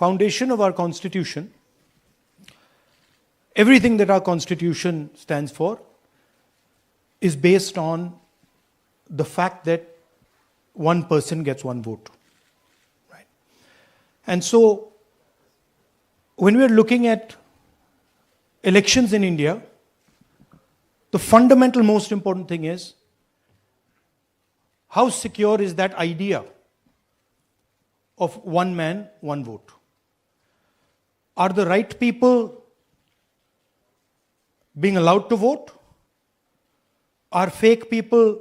foundation of our constitution, everything that our constitution stands for is based on the fact that one person gets one vote. Right? And so, when we're looking at elections in India, the fundamental most important thing is how secure is that idea of one man, one vote? Are the right people being allowed to vote? Are fake people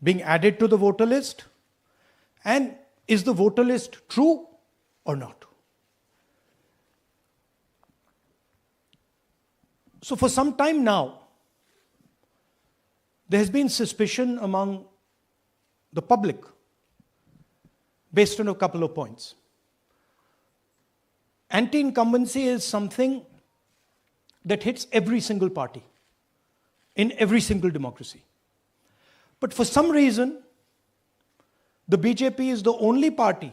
being added to the voter list? And is the voter list true or not? So for some time now, there has been suspicion among the public based on a couple of points. Anti-incumbency is something that hits every single party in every single democracy. But for some reason, the BJP is the only party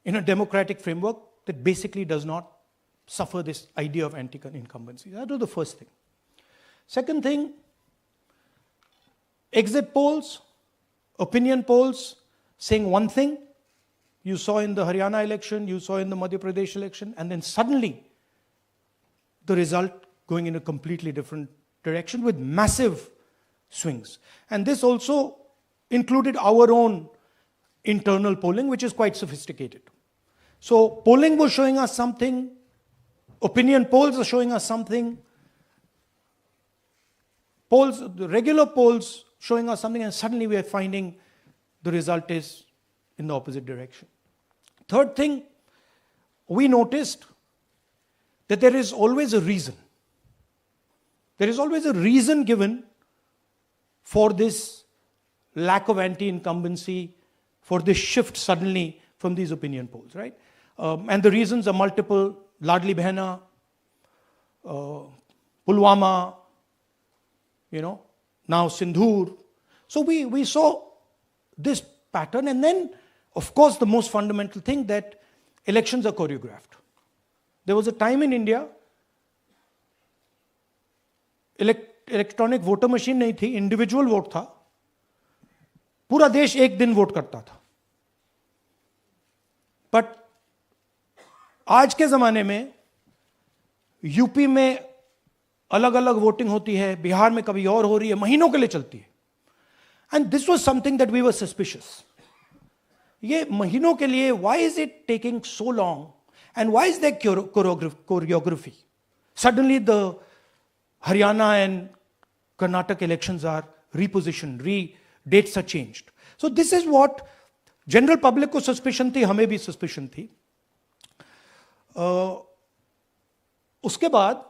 in a democratic framework that basically does not suffer this idea of anti-incumbency. That was the first thing. Second thing, exit polls, opinion polls saying one thing, you saw in the Haryana election, you saw in the Madhya Pradesh election, and then suddenly the result going in a completely different direction with massive swings. And this also included our own internal polling, which is quite sophisticated. So polling was showing us something, opinion polls are showing us something, polls, the regular polls showing us something, and suddenly we are finding the result is in the opposite direction. Third thing, we noticed that there is always a reason. There is always a reason given for this lack of anti-incumbency, for this shift suddenly from these opinion polls, right? And the reasons are multiple. Ladli Behna, Pulwama, now Sindhur. So we saw this pattern, and then, of course, the most fundamental thing that elections are choreographed. There was a time in India, electronic voter machine नहीं थी, individual vote था, पूरा देश एक दिन vote करता था. But आज के जमाने में यूपी में अलग अलग वोटिंग होती है, बिहार में कभी और हो रही है, महीनों के लिए चलती है. And this was something that we were suspicious. ये महीनों के लिए, why is it taking so long and why is there choreography? Suddenly the Haryana and Karnataka elections are repositioned, dates are changed. So this is what general public को suspicion थी, हमें भी suspicion थी. उसके बाद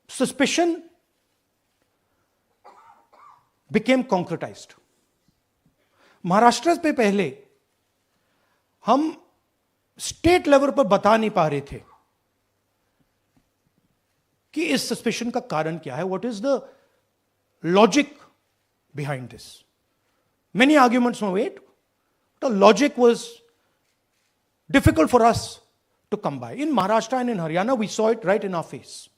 suspicion became concretized. महाराष्ट्र पे पहले हम स्टेट लेवल पर बता नहीं पा रहे थे कि इस सस्पेशन का कारण क्या है, what is the logic behind this. Many arguments were made, the logic was difficult for us to come by. In Maharashtra and in Haryana we saw it right in our face.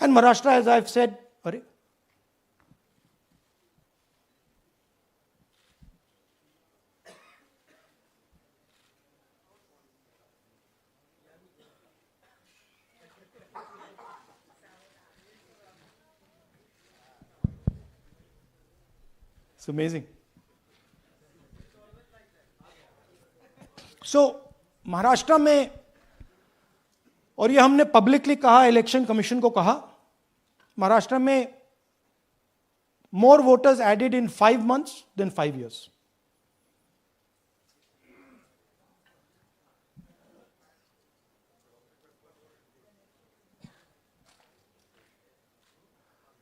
And Maharashtra, as I have said, अरे it's amazing. So, Maharashtra में, और ये हमने publicly कहा, election commission को कहा, महाराष्ट्र में more voters added in 5 months than 5 years.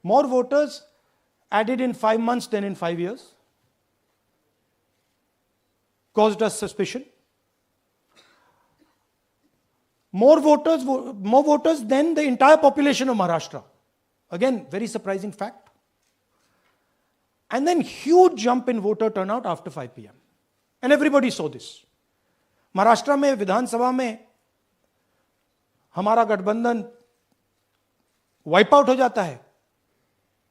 More voters added in 5 months than in 5 years, caused us suspicion. More voters than the entire population of Maharashtra. Again, very surprising fact. And then huge jump in voter turnout after 5 p.m. And everybody saw this. Maharashtra में विधानसभा में हमारा गठबंधन wipe out हो जाता है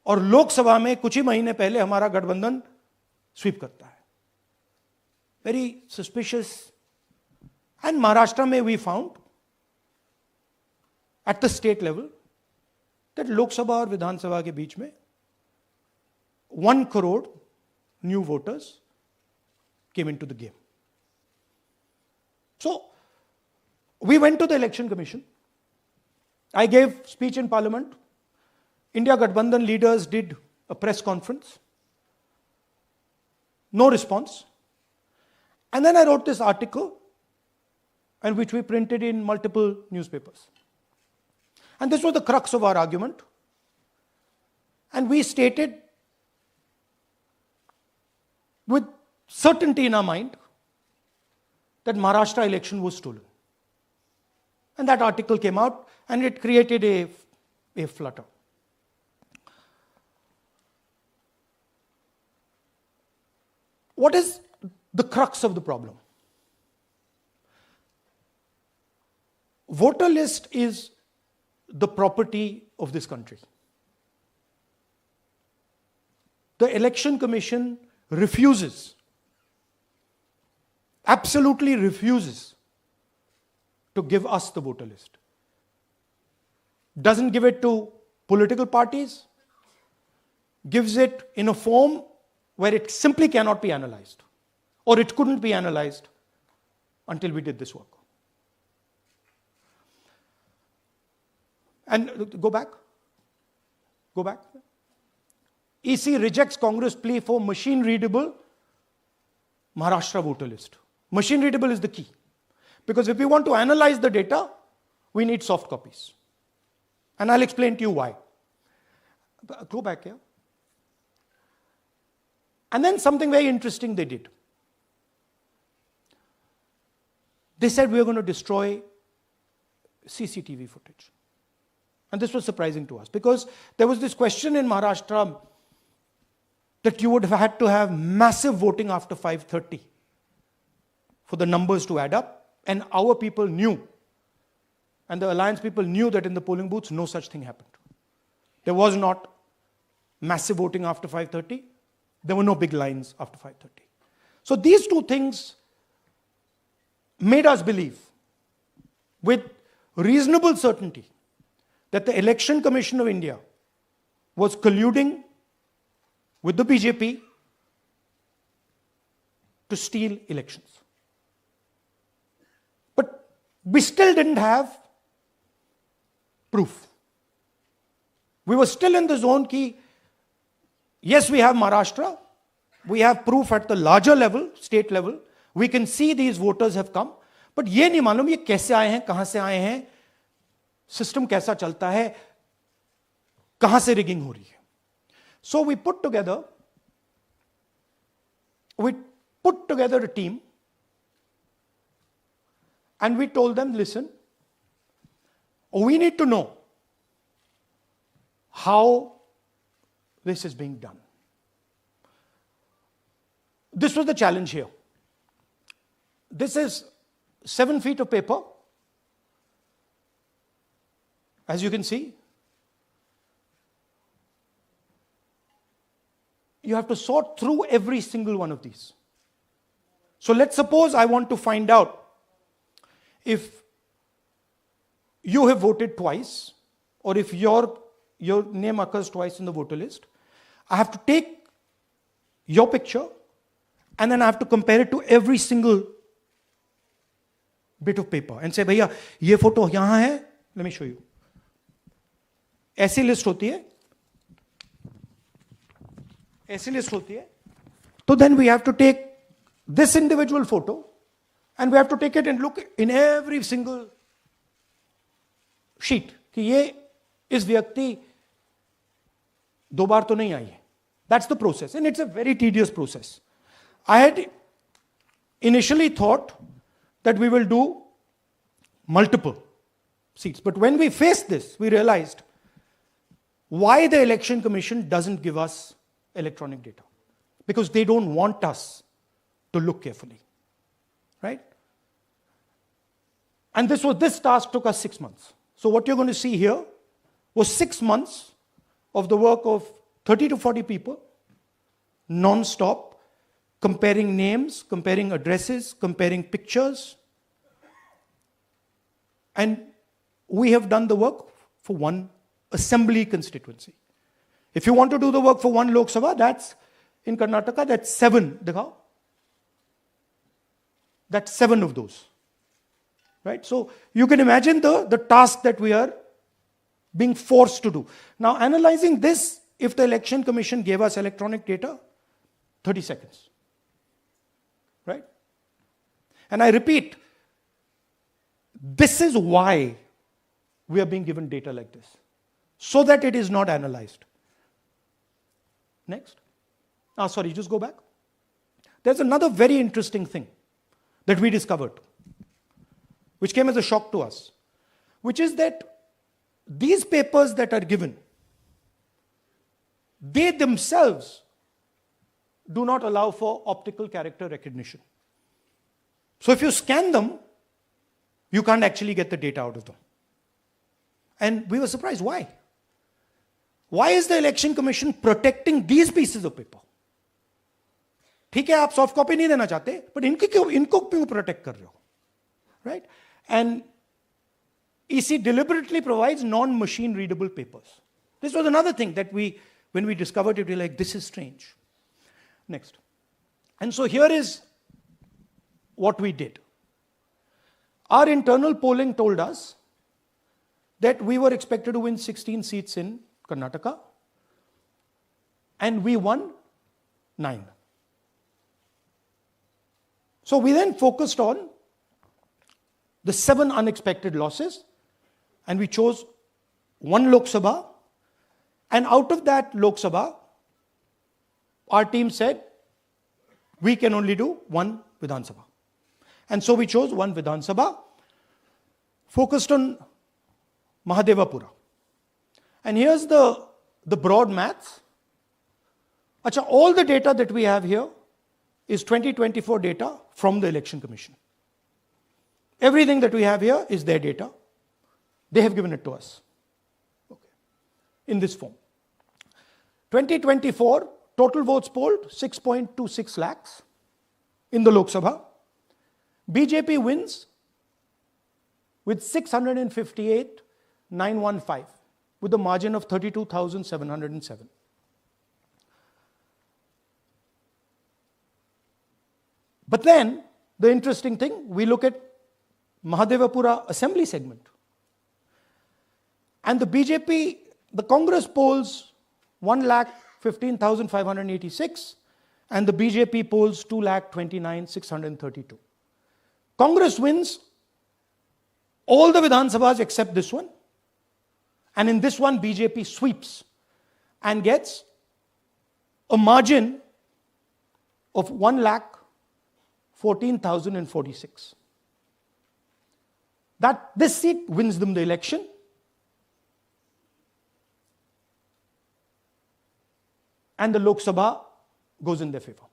और लोकसभा में कुछ ही महीने पहले हमारा गठबंधन स्वीप करता है. Very suspicious. एंड महाराष्ट्र में we found at the state level that Lok Sabha और विधानसभा के बीच में 1 crore new voters came into the game. So, we went to the election commission. I gave speech in parliament. India Gathbandhan leaders did a press conference. No response. And then I wrote this article, and which we printed in multiple newspapers. And this was the crux of our argument. And we stated with certainty in our mind that Maharashtra election was stolen. And that article came out and it created a flutter. What is the crux of the problem? Voter list is the property of this country. The Election Commission refuses, absolutely refuses to give us the voter list. Doesn't give it to political parties, gives it in a form where it simply cannot be analyzed, or it couldn't be analyzed until we did this work. And go back. EC rejects Congress plea for machine-readable Maharashtra voter list. Machine-readable is the key. Because if we want to analyze the data, we need soft copies. And I'll explain to you why. Go back here. And then something very interesting they did. They said we're going to destroy CCTV footage. And this was surprising to us because there was this question in Maharashtra that you would have had to have massive voting after 5:30 for the numbers to add up. And our people knew, and the alliance people knew that in the polling booths, no such thing happened. There was not massive voting after 5:30. There were no big lines after 5:30. So these two things made us believe with reasonable certainty that the Election Commission of India was colluding with the BJP to steal elections. But we still didn't have proof. We were still in the zone ki, yes, we have Maharashtra, we have proof at the larger level, state level, we can see these voters have come, but ये नहीं मालूम ये कैसे आए हैं, कहां से आए हैं, सिस्टम कैसा चलता है, कहां से रिगिंग हो रही है. So we put together a team and we told them, listen, we need to know how this is being done. This was the challenge here. This is 7 feet of paper. As you can see, you have to sort through every single one of these. So let's suppose I want to find out if you have voted twice or if your name occurs twice in the voter list. I have to take your picture and then I have to compare it to every single bit of paper and say, भैया ये photo यहां है, let me show you. ऐसी list होती है, ऐसी list होती है. So then we have to take this individual photo and we have to take it and look in every single sheet कि ये इस व्यक्ति 2 बार तो नहीं आई है. That's the process and it's a very tedious process. I had initially thought that we will do multiple seats, but when we faced this, we realized why the Election Commission doesn't give us electronic data. Because they don't want us to look carefully, right? And this task took us 6 months. So what you're going to see here was 6 months of the work of 30 to 40 people, non-stop, comparing names, comparing addresses, comparing pictures. And we have done the work for one assembly constituency. If you want to do the work for one Lok Sabha, that's in Karnataka, that's 7. Dikhao. That's 7 of those. Right? So you can imagine the task that we are being forced to do. Now, analyzing this, if the Election Commission gave us electronic data, 30 seconds. Right? And I repeat, this is why we are being given data like this, so that it is not analyzed. Next. Sorry, just go back. There's another very interesting thing that we discovered, which came as a shock to us, which is that these papers that are given, they themselves do not allow for optical character recognition. So if you scan them, you can't actually get the data out of them. And we were surprised. Why? Why is the Election Commission protecting these pieces of paper? ठीक है, आप soft copy नहीं देना चाहते, but इनको क्यों protect कर रहे हो? Right? And EC deliberately provides non-machine readable papers. This was another thing that when we discovered it, we were like, this is strange. Next. And so here is what we did. Our internal polling told us that we were expected to win 16 seats in Karnataka, and we won 9. So we then focused on the 7 unexpected losses, and we chose 1 Lok Sabha, and out of that Lok Sabha, our team said, we can only do 1 Vidhan Sabha. And so we chose 1 Vidhan Sabha, focused on Mahadevapura. And here's the broad maths. Achha, all the data that we have here is 2024 data from the Election Commission. Everything that we have here is their data. They have given it to us. Okay. In this form. 2024, total votes polled, 6.26 lakhs in the Lok Sabha. BJP wins with 658,915 with a margin of 32,707. But then, the interesting thing, we look at Mahadevapura assembly segment. And the BJP, the Congress polls 1,15,586 and the BJP polls 2,29,632. Congress wins all the Vidhan Sabhas except this one. And in this one, BJP sweeps and gets a margin of 1,14,046. This seat wins them the election. And the Lok Sabha goes in their favor.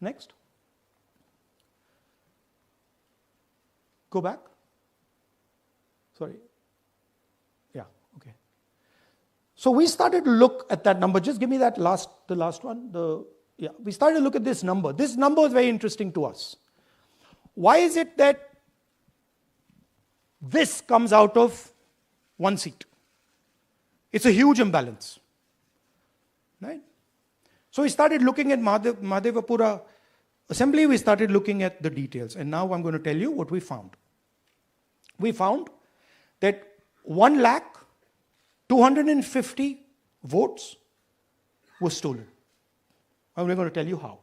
Next. Go back. Sorry. Yeah, okay. So we started to look at that number. Just give me the last one. We started to look at this number. This number is very interesting to us. Why is it that this comes out of 1 seat? It's a huge imbalance. Right? So we started looking at Mahadevapura assembly, we started looking at the details. And now I'm going to tell you what we found. We found that 1,250,000 votes were stolen. And we're going to tell you how.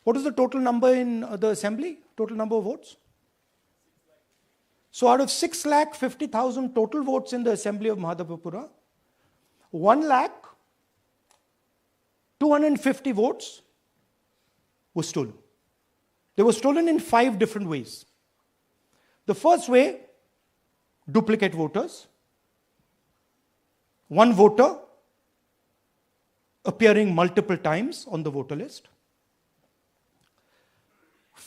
What is the total number in the assembly? Total number of votes? So out of 6,50,000 total votes in the assembly of Mahadevapura, 1,250,000 votes were stolen. They were stolen in 5 different ways. The first way, duplicate voters. One voter appearing multiple times on the voter list.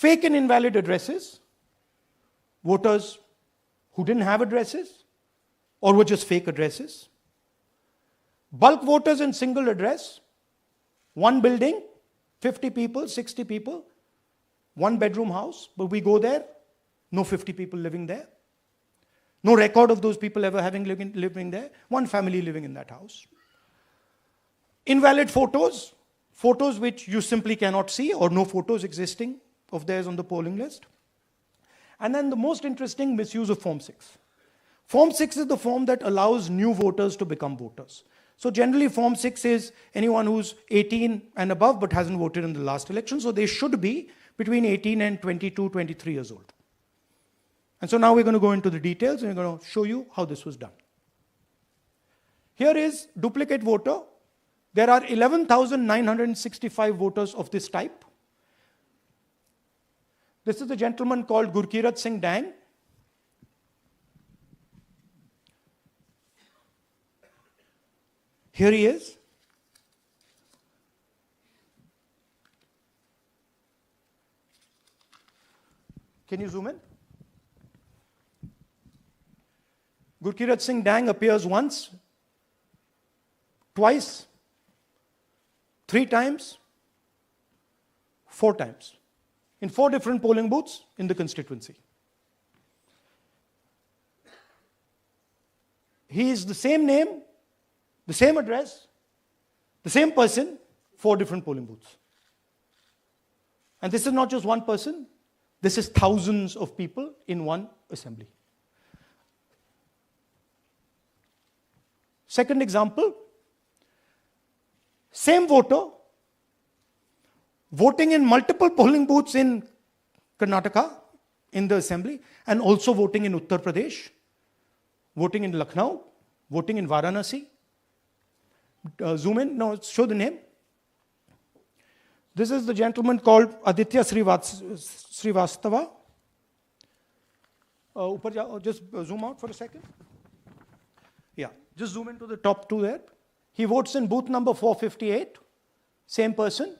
fake and invalid addresses, voters who didn't have addresses or were just fake addresses. Bulk voters in single address, one building, 50 people, 60 people, one bedroom house, but we go there, no 50 people living there. No record of those people ever having living there, one family living in that house. Invalid photos, photos which you simply cannot see or no photos existing of theirs on the polling list. And then the most interesting, misuse of Form 6. Form 6 is the form that allows new voters to become voters. So generally Form 6 is anyone who's 18 and above but hasn't voted in the last election, so they should be between 18 and 22, 23 years old. And so now we're going to go into the details and we're going to show you how this was done. Here is duplicate voter. There are 11,965 voters of this type. This is a gentleman called Gurkirat Singh Dang. Here he is. Can you zoom in? Gurkirat Singh Dang appears once, twice, 3 times, 4 times, in 4 different polling booths in the constituency. He is the same name, the same address, the same person, 4 different polling booths. And this is not just one person, this is thousands of people in one assembly. Second example, same voter voting in multiple polling booths in Karnataka in the assembly and also voting in Uttar Pradesh, voting in Lucknow, voting in Varanasi. Zoom in, no, show the name. This is the gentleman called Aditya Srivastava. Just zoom out for a second. Yeah, just zoom into the top 2 there. He votes in booth number 458, same person.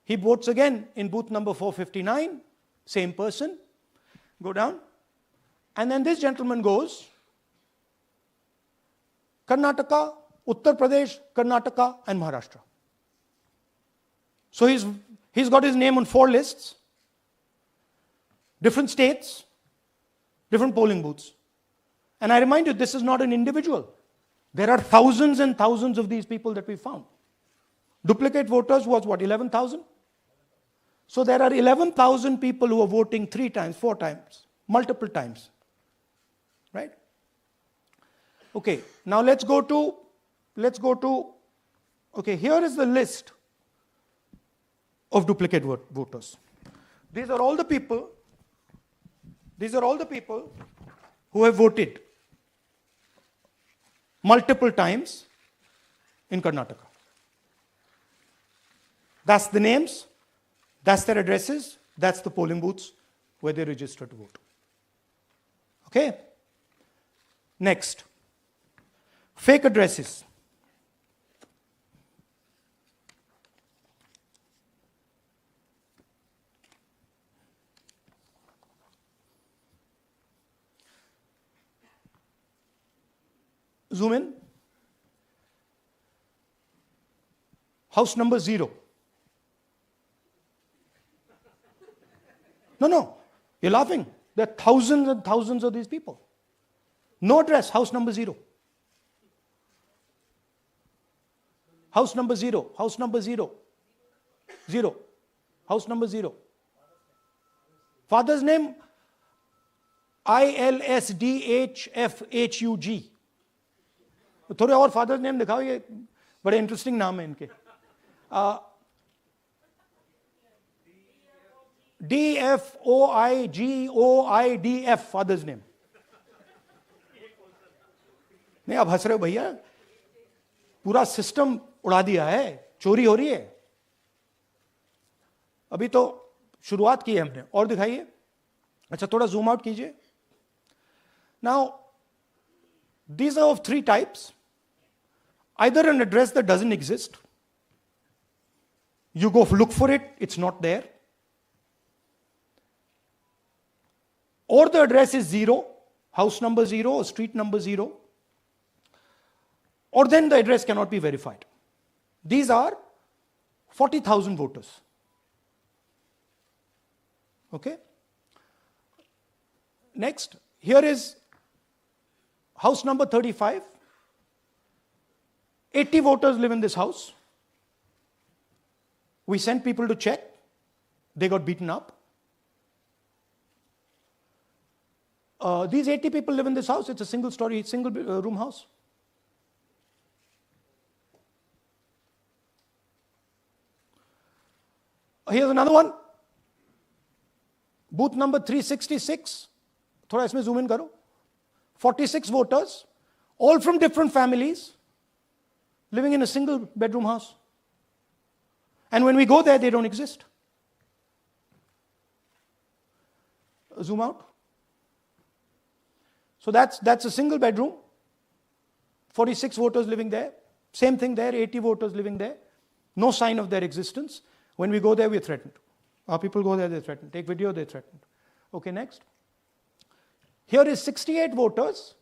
He votes again in booth number 459, same person. Go down. And then this gentleman goes Karnataka, Uttar Pradesh, Karnataka, and Maharashtra. So he's got his name on 4 lists, different states, different polling booths. And I remind you, this is not an individual. There are thousands and thousands of these people that we found. Duplicate voters was what, 11,000? So there are 11,000 people who are voting 3 times, 4 times, multiple times. Right? Okay, now let's go to, okay, here is the list of duplicate voters. These are all the people who have voted multiple times in Karnataka. That's the names, that's their addresses, that's the polling booths where they registered to vote. Okay? Next, fake addresses. Zoom in. House number 0. No, you're laughing. There are thousands and thousands of these people. No address, house number 0. House number 0, house number 0. 0. House number 0. Father's name, ILSDHFHUG. थोड़े और father's name दिखाओ, ये बड़े interesting नाम है इनके. DFOIGOIDF father's name. नहीं, आप हंस रहे हो भैया, पूरा सिस्टम उड़ा दिया है, चोरी हो रही है. अभी तो शुरुआत की है हमने, और दिखाइए. अच्छा, थोड़ा जूम आउट कीजिए. Now these are of 3 types. Either an address that doesn't exist, you go look for it, it's not there. or the address is 0, house number 0 or street number 0, or then the address cannot be verified. These are 40,000 voters. Okay? Next, here is house number 35. 80 voters live in this house. We sent people to check. They got beaten up. These 80 people live in this house. It's a single story, single room house. Here's another one. Booth number 366. थोड़ा इसमें zoom in करो. 46 voters, all from different families, living in a single bedroom house. And when we go there, they don't exist. Zoom out. So that's a single bedroom. 46 voters living there. Same thing there, 80 voters living there. No sign of their existence. When we go there, we're threatened. Our people go there, they're threatened. Take video, they're threatened. Okay, next. Here is 68 voters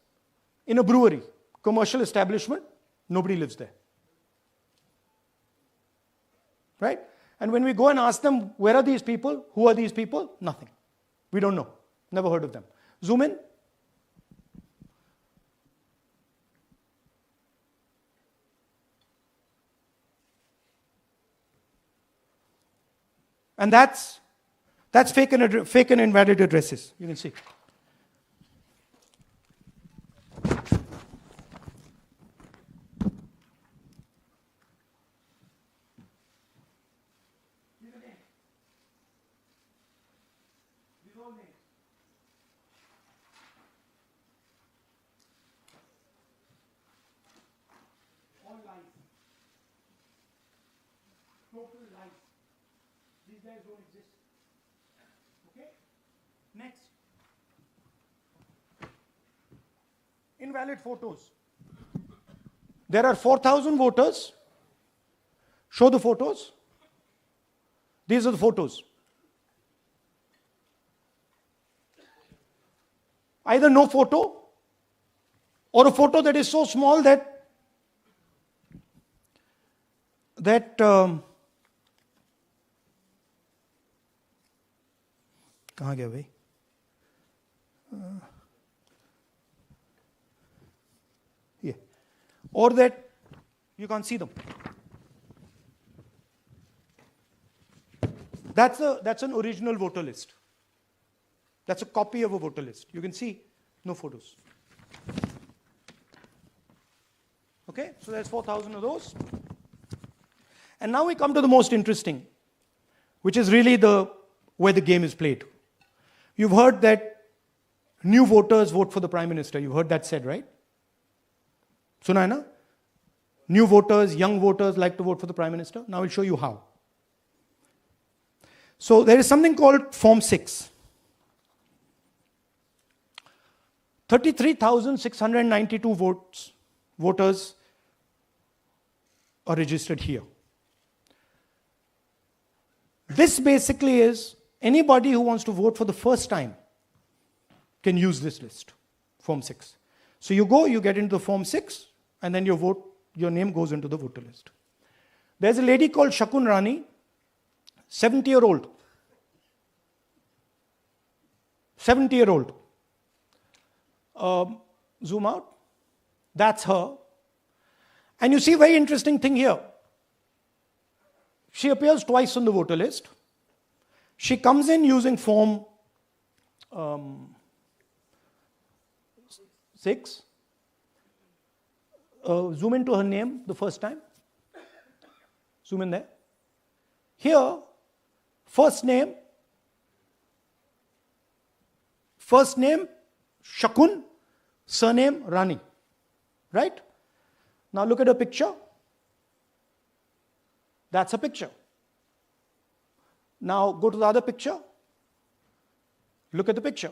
in a brewery, commercial establishment. Nobody lives there. Right? And when we go and ask them, where are these people? Who are these people? Nothing. We don't know. Never heard of them. Zoom in. And that's fake and invalid addresses. You can see. All lies. Total lies. These guys don't exist. Okay? Next. Invalid photos. There are 4,000 voters. Show the photos. These are the photos. Either no photo or a photo that is so small that कहाँ गया भाई? Yeah. Or that you can't see them. That's an original voter list. That's a copy of a voter list. You can see no photos. Okay, so there's 4,000 of those. And now we come to the most interesting, which is really where the game is played. You've heard that new voters vote for the Prime Minister. You've heard that said, right? Suna hai na? New voters, young voters like to vote for the Prime Minister. Now I'll show you how. So there is something called Form 6. 33,692 voters are registered here. This basically is anybody who wants to vote for the first time can use this list, Form 6. So you go, you get into the Form 6, and then your name goes into the voter list. There's a lady called Shakun Rani, 70-year-old. 70-year-old. Zoom out. That's her. And you see a very interesting thing here. She appears twice on the voter list. She comes in using Form 6. Zoom into her name the first time. Zoom in there. Here, first name Shakun, surname Rani. Right? Now look at her picture. That's a picture. Now go to the other picture. Look at the picture.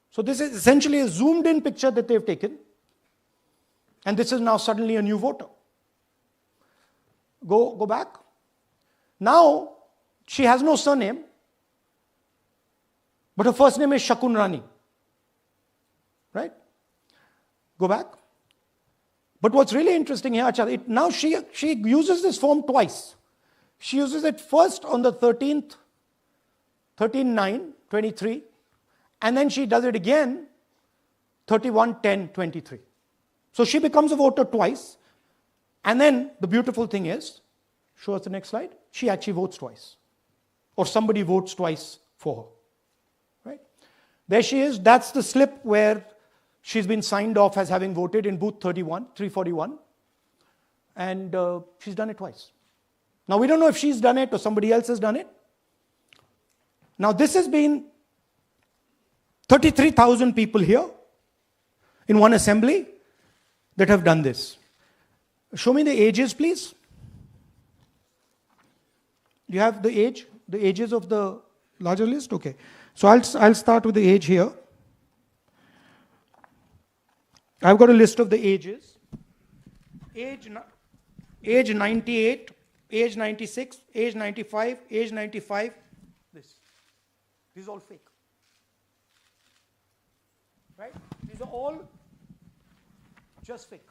So this is essentially a zoomed in picture that they've taken. And this is now suddenly a new voter. Go back. Now she has no surname, but her first name is Shakun Rani. right? Go back. But what's really interesting here, now she uses this form twice. She uses it first on the 13th, 13/9/23, and then she does it again 31/10/23. So she becomes a voter twice, and then the beautiful thing is, show us the next slide, she actually votes twice, or somebody votes twice for her, right? There she is. That's the slip where she's been signed off as having voted in booth 341, and she's done it twice. Now we don't know if she's done it or somebody else has done it. Now this has been 33,000 people here in one assembly that have done this. Show me the ages, please. Do you have the ages of the larger list? Okay. So I'll start with the age here. I've got a list of the ages. Age 98, age 96, age 95, age 95. This is all fake. Right? These are all just fake.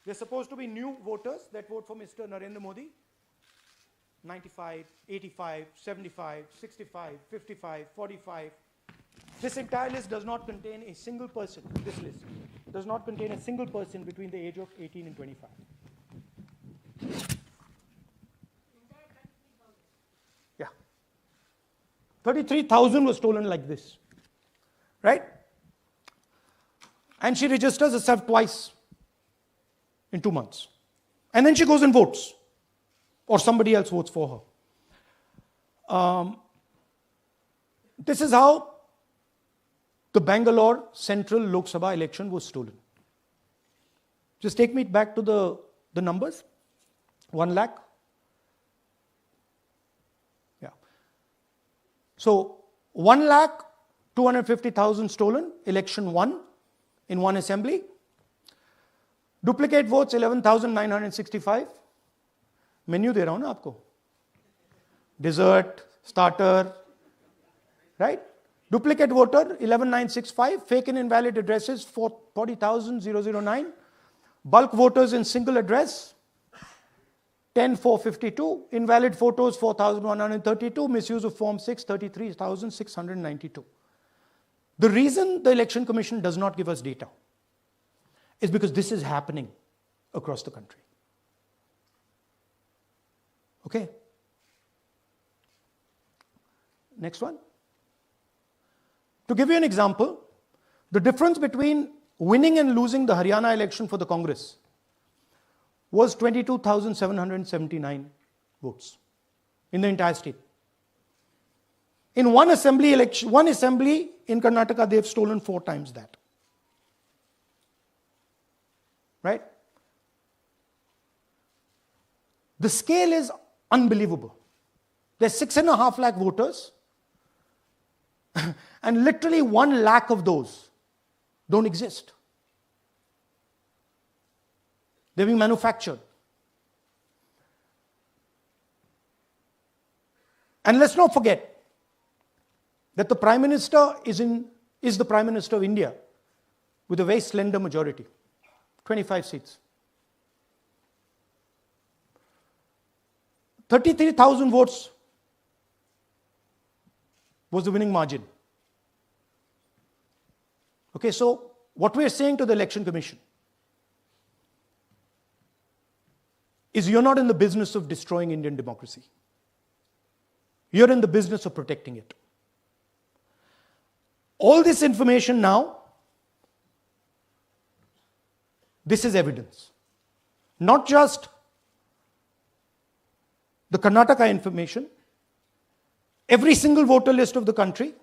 They're supposed to be new voters that vote for Mr. Narendra Modi. 95, 85, 75, 65, 55, 45. This entire list does not contain a single person. This list does not contain a single person between the age of 18 and 25. Yeah. 33,000 was stolen like this. Right? And she registers herself twice in 2 months. And then she goes and votes. Or somebody else votes for her. This is how the Bangalore Central Lok Sabha election was stolen. Just take me back to the numbers. 1 lakh. Yeah. So 1,250,000 stolen, election won in one assembly. Duplicate votes 11,965. Menu दे रहा हूं ना आपको. Dessert, starter, right? Duplicate voter 11,965. Fake and invalid addresses 40,009. Bulk voters in single address 10,452. Invalid photos 4,132. Misuse of Form 6 33,692. The reason the Election Commission does not give us data is because this is happening across the country. Okay. Next one. To give you an example, the difference between winning and losing the Haryana election for the Congress was 22,779 votes in the entire state. In one assembly in Karnataka, they've stolen 4 times that. Right? The scale is unbelievable. There's 6.5 lakh voters, and literally 1 lakh of those don't exist. They're being manufactured. And let's not forget that the Prime Minister is the Prime Minister of India with a very slender majority, 25 seats. 33,000 votes was the winning margin. Okay, so what we are saying to the Election Commission is you're not in the business of destroying Indian democracy. You're in the business of protecting it. All this information now, this is evidence. Not just the Karnataka information, every single voter list of the country.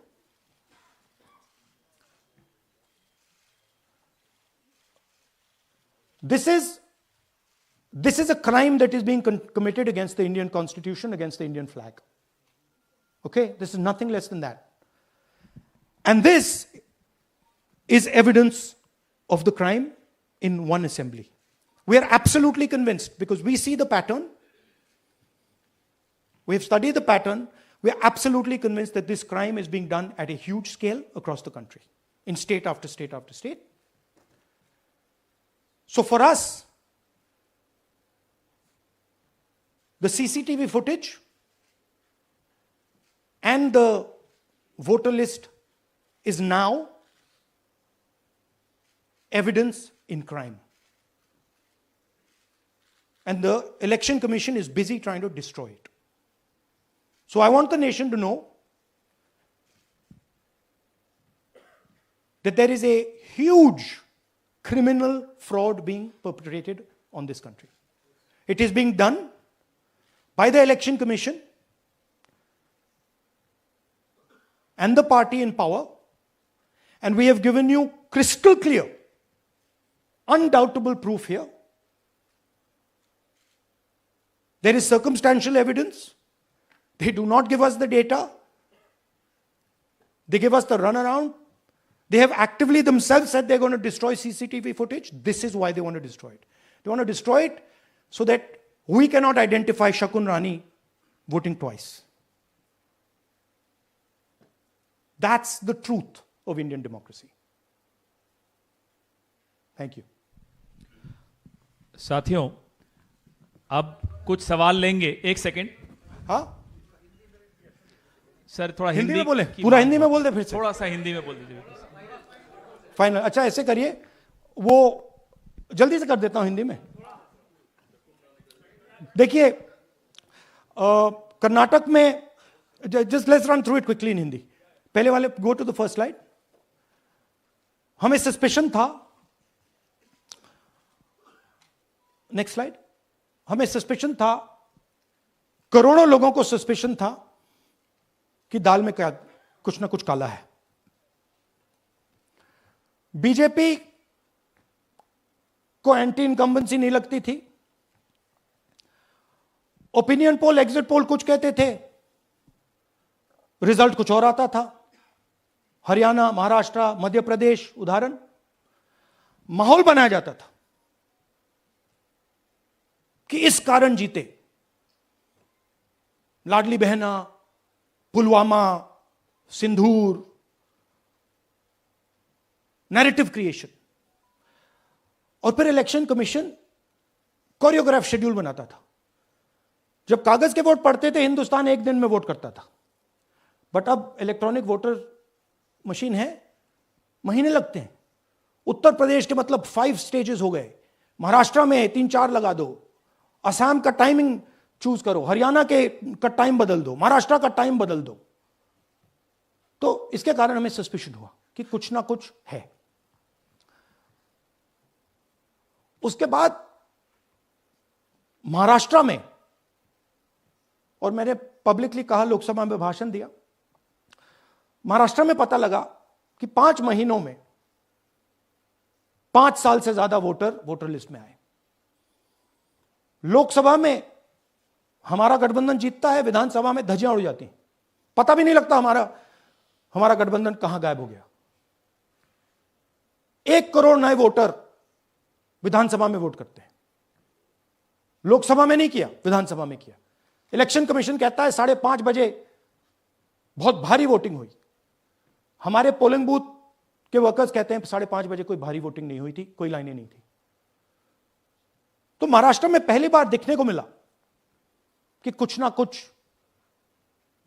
This is a crime that is being committed against the Indian Constitution, against the Indian flag. Okay, this is nothing less than that. And this is evidence of the crime in one assembly. We are absolutely convinced because we see the pattern. We have studied the pattern. We are absolutely convinced that this crime is being done at a huge scale across the country, in state after state after state. So for us, the CCTV footage and the voter list is now evidence in crime. And the Election Commission is busy trying to destroy it. So I want the nation to know that there is a huge criminal fraud being perpetrated on this country. It is being done by the Election Commission and the party in power, and we have given you crystal clear, undoubtable proof here. There is circumstantial evidence. They do not give us the data. They give us the runaround. They have actively themselves said they're going to destroy CCTV footage. This is why they want to destroy it. They want to destroy it so that we cannot identify Shakun Rani voting twice. That's the truth of Indian democracy. Thank you. साथियों, अब कुछ सवाल लेंगे. एक second. हाँ, sir थोड़ा हिंदी में बोले, पूरा हिंदी में बोल दे फिर से. थोड़ा सा हिंदी में बोल दीजिए. फाइनल. अच्छा ऐसे करिए, वो जल्दी से कर देता हूं हिंदी में. देखिए, कर्नाटक में, just let's run through it quickly in Hindi. पहले वाले, go to the first slide. हमें सस्पेशन था, नेक्स्ट स्लाइड. हमें सस्पेशन था, करोड़ों लोगों को सस्पेशन था कि दाल में क्या कुछ ना कुछ काला है. बीजेपी को एंटी इनकम्बेंसी नहीं लगती थी. ओपिनियन पोल, एग्जिट पोल कुछ कहते थे, रिजल्ट कुछ और आता था. हरियाणा, महाराष्ट्र, मध्य प्रदेश उदाहरण. माहौल बनाया जाता था कि इस कारण जीते. लाडली बहना, पुलवामा, सिंदूर, नैरेटिव क्रिएशन. और फिर इलेक्शन कमीशन कोरियोग्राफ शेड्यूल बनाता था. जब कागज के वोट पड़ते थे, हिंदुस्तान एक दिन में वोट करता था. बट अब इलेक्ट्रॉनिक वोटर मशीन है, महीने लगते हैं. उत्तर प्रदेश के मतलब 5 स्टेजेस हो गए. महाराष्ट्र में 3-4 लगा दो. असम का टाइमिंग चूज करो, हरियाणा के का टाइम बदल दो, महाराष्ट्र का टाइम बदल दो. तो इसके कारण हमें सस्पिशन हुआ कि कुछ ना कुछ है. उसके बाद महाराष्ट्र में, और मैंने पब्लिकली कहा, लोकसभा में भाषण दिया, महाराष्ट्र में पता लगा कि 5 महीनों में 5 साल से ज्यादा वोटर लिस्ट में आए. लोकसभा में हमारा गठबंधन जीतता है, विधानसभा में धज्जियां उड़ जाती हैं. पता भी नहीं लगता हमारा गठबंधन कहां गायब हो गया. 1 करोड़ नए वोटर विधानसभा में वोट करते हैं. लोकसभा में नहीं किया, विधानसभा में किया. इलेक्शन कमीशन कहता है 5:30 बजे बहुत भारी वोटिंग हुई. हमारे पोलिंग बूथ के वर्कर्स कहते हैं 5:30 बजे कोई भारी वोटिंग नहीं हुई थी, कोई लाइनें नहीं थी. तो महाराष्ट्र में पहली बार देखने को मिला कि कुछ ना कुछ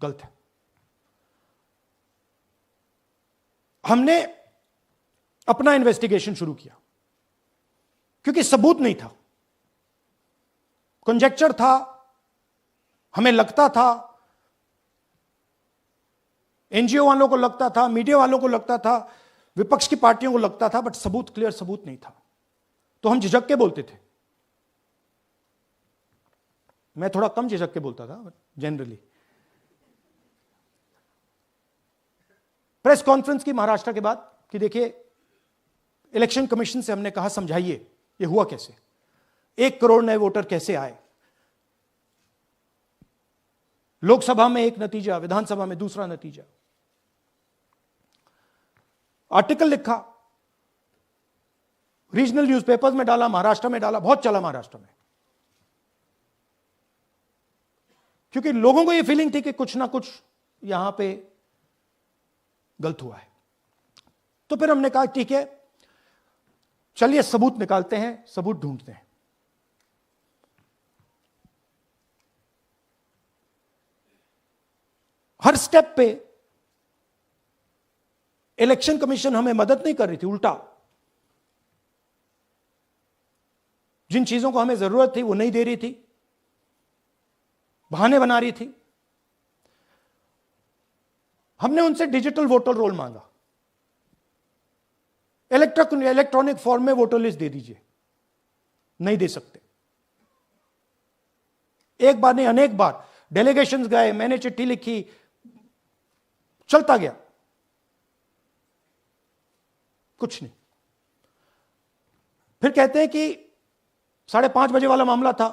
गलत है. हमने अपना इन्वेस्टिगेशन शुरू किया क्योंकि सबूत नहीं था, कंजेक्चर था. हमें लगता था, एनजीओ वालों को लगता था, मीडिया वालों को लगता था, विपक्ष की पार्टियों को लगता था, बट सबूत, क्लियर सबूत नहीं था. तो हम झिझक के बोलते थे. मैं थोड़ा कम झिझक के बोलता था जनरली. प्रेस कॉन्फ्रेंस की महाराष्ट्र के बाद कि देखिए, इलेक्शन कमीशन से हमने कहा समझाइए ये हुआ कैसे, 1 करोड़ नए वोटर कैसे आए. लोकसभा में एक नतीजा, विधानसभा में दूसरा नतीजा. आर्टिकल लिखा, रीजनल न्यूज़पेपर्स में डाला, महाराष्ट्र में डाला, बहुत चला महाराष्ट्र में क्योंकि लोगों को यह फीलिंग थी कि कुछ ना कुछ यहां पे गलत हुआ है। तो फिर हमने कहा ठीक है, चलिए सबूत निकालते हैं, सबूत ढूंढते हैं। हर स्टेप पे इलेक्शन कमीशन हमें मदद नहीं कर रही थी, उल्टा जिन चीजों को हमें जरूरत थी वो नहीं दे रही थी, बहाने बना रही थी। हमने उनसे डिजिटल वोटर रोल मांगा, इलेक्ट्रॉनिक फॉर्म में वोटर लिस्ट दे दीजिए, नहीं दे सकते। एक बार नहीं, अनेक बार डेलीगेशंस गए, मैंने चिट्ठी लिखी, चलता गया, कुछ नहीं। फिर कहते हैं कि 5:30 बजे वाला मामला था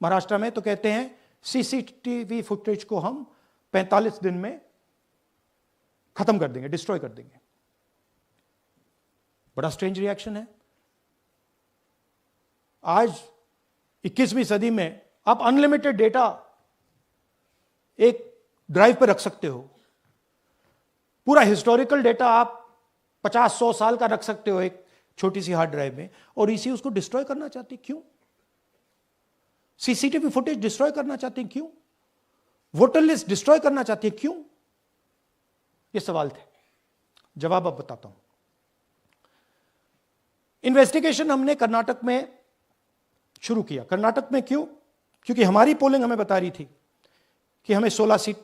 महाराष्ट्र में, तो कहते हैं सीसीटीवी फुटेज को हम 45 दिन में खत्म कर देंगे, डिस्ट्रॉय कर देंगे। बड़ा स्ट्रेंज रिएक्शन है। आज 21वीं सदी में आप अनलिमिटेड डेटा एक ड्राइव पर रख सकते हो, पूरा हिस्टोरिकल डेटा आप 50-100 साल का रख सकते हो एक छोटी सी हार्ड ड्राइव में, और इसी उसको डिस्ट्रॉय करना चाहते हैं। क्यों? सीसीटीवी फुटेज डिस्ट्रॉय करना चाहते हैं, क्यों? वोटर लिस्ट डिस्ट्रॉय करना चाहते हैं, क्यों? ये सवाल थे, जवाब अब बताता हूं। इन्वेस्टिगेशन हमने कर्नाटक में शुरू किया। कर्नाटक में क्यों? क्योंकि हमारी पोलिंग हमें बता रही थी कि हमें 16 सीट,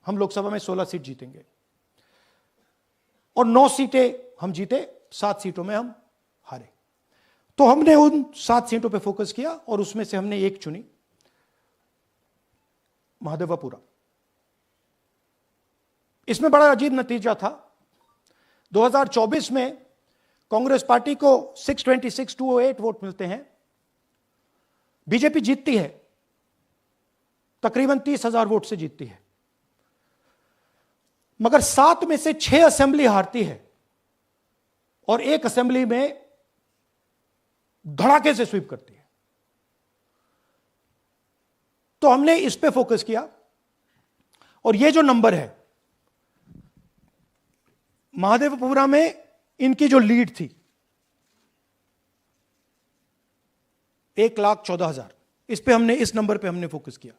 हम लोकसभा में 16 सीट जीतेंगे और 9 सीटें हम जीते, 7 सीटों में हम हारे। तो हमने उन 7 सीटों पे फोकस किया और उसमें से हमने एक चुनी, महादेवपुरा। इसमें बड़ा अजीब नतीजा था। 2024 में कांग्रेस पार्टी को 626-208 वोट मिलते हैं, बीजेपी जीतती है, तकरीबन 30,000 वोट से जीतती है, मगर 7 में से 6 असेंबली हारती है और एक असेंबली में धड़ाके से स्वीप करती है। तो हमने इस पे फोकस किया और ये जो नंबर है, महादेवपुरा में इनकी जो लीड थी 1,14,000, इस पे हमने, इस नंबर पे हमने फोकस किया।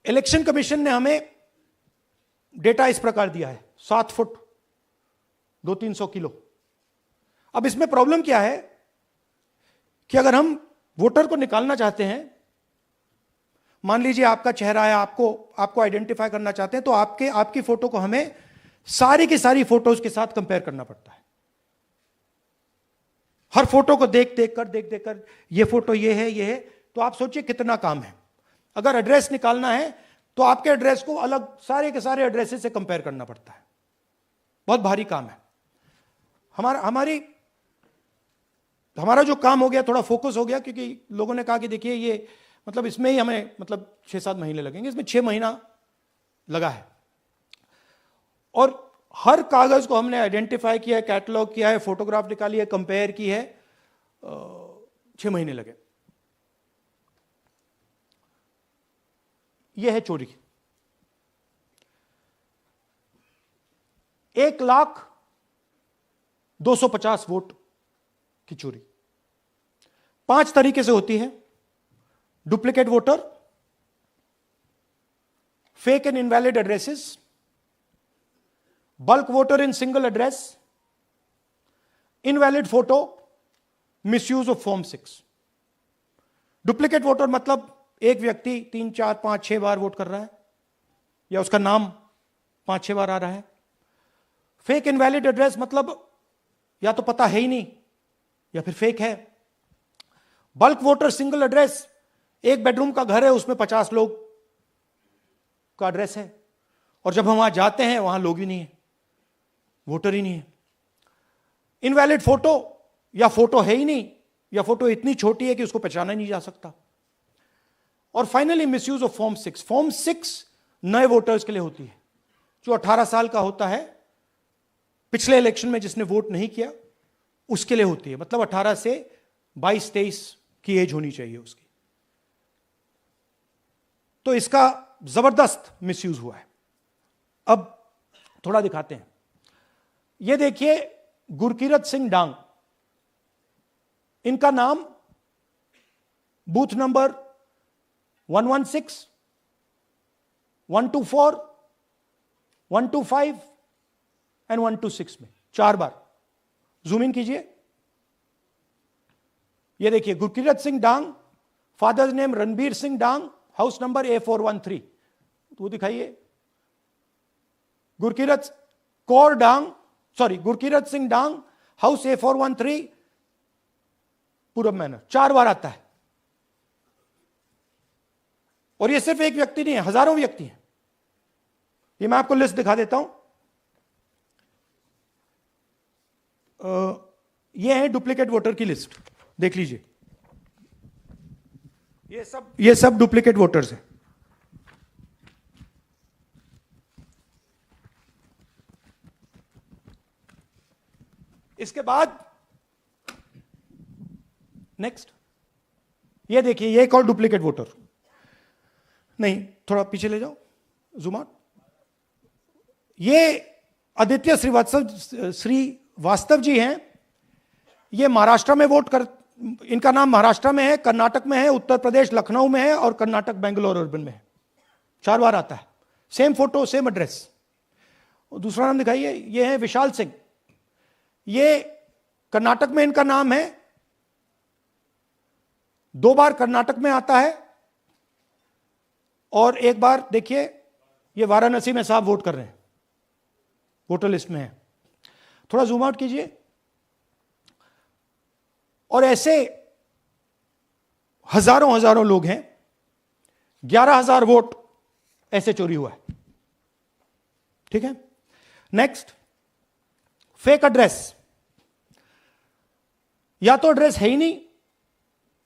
इलेक्शन कमीशन ने हमें डेटा इस प्रकार दिया है, 7 फुट 200-300 किलो। अब इसमें प्रॉब्लम क्या है कि अगर हम वोटर को निकालना चाहते हैं, मान लीजिए आपका चेहरा है, आपको आइडेंटिफाई करना चाहते हैं, तो आपकी फोटो को हमें सारी की सारी फोटोज के साथ कंपेयर करना पड़ता है। हर फोटो को देख कर ये फोटो ये है, तो आप सोचिए कितना काम है। अगर एड्रेस निकालना है तो आपके एड्रेस को अलग सारे के सारे एड्रेसेस से कंपेयर करना पड़ता है, बहुत भारी काम है। हमारा जो काम हो गया, थोड़ा फोकस हो गया, क्योंकि लोगों ने कहा कि देखिए ये मतलब इसमें ही हमें मतलब 6-7 महीने लगेंगे, इसमें 6 महीना लगा है। और हर कागज को हमने आइडेंटिफाई किया है, कैटलॉग किया है, फोटोग्राफ निकाली है, कंपेयर की है, 6 महीने लगे। यह है चोरी। 1,02,50 वोट की चोरी 5 तरीके से होती है: duplicate voter, fake and invalid addresses, bulk voter in single address, invalid photo, misuse of form 6। Duplicate voter मतलब एक व्यक्ति 3, 4, 5, 6 बार वोट कर रहा है, या उसका नाम 5-6 बार आ रहा है। फेक इनवैलिड एड्रेस मतलब या तो पता है ही नहीं या फिर फेक है। बल्क वोटर सिंगल एड्रेस, एक बेडरूम का घर है, उसमें 50 लोग का एड्रेस है, और जब हम वहां जाते हैं वहां लोग ही नहीं है, वोटर ही नहीं है। इनवैलिड फोटो, या फोटो है ही नहीं, या फोटो इतनी छोटी है कि उसको पहचाना नहीं जा सकता। और finally misuse of form 6। Form 6 नए वोटर्स के लिए होती है, जो 18 साल का होता है, पिछले इलेक्शन में जिसने वोट नहीं किया उसके लिए होती है। मतलब 18 से 22-23 की एज होनी चाहिए उसकी। तो इसका जबरदस्त मिसयूज हुआ है। अब थोड़ा दिखाते हैं। यह देखिए गुरकीरत सिंह डांग, इनका नाम बूथ नंबर 116, 124, 125 एंड 126 में 4 बार। जूम इन कीजिए। यह देखिए गुरकीरत सिंह डांग, फादर्स नेम रणबीर सिंह डांग, हाउस नंबर A413। तो दिखाइए गुरकीरत कौर डांग, सॉरी गुरकीरत सिंह डांग, हाउस A413, पूरब मैनर। 4 बार आता है। और ये सिर्फ एक व्यक्ति नहीं है, हजारों व्यक्ति हैं। ये मैं आपको लिस्ट दिखा देता हूं। ये है डुप्लीकेट वोटर की लिस्ट, देख लीजिए। ये सब डुप्लीकेट वोटर्स हैं। इसके बाद नेक्स्ट, ये देखिए, ये एक और डुप्लीकेट वोटर। नहीं, थोड़ा पीछे ले जाओ, जूम आउट। ये आदित्य श्रीवास्तव जी हैं। ये महाराष्ट्र में वोट कर, इनका नाम महाराष्ट्र में है, कर्नाटक में है, उत्तर प्रदेश लखनऊ में है और कर्नाटक बेंगलोर अर्बन में है। 4 बार आता है। Same photo, same address. दूसरा नाम दिखाइए। ये है विशाल सिंह। ये कर्नाटक में इनका नाम है, 2 बार कर्नाटक में आता है और 1 बार देखिए ये वाराणसी में साहब वोट कर रहे हैं, वोटर लिस्ट में है। थोड़ा जूम आउट कीजिए। और ऐसे हजारों हजारों लोग हैं। 11,000 वोट ऐसे चोरी हुआ है। ठीक है। Next, fake address. या तो एड्रेस है ही नहीं,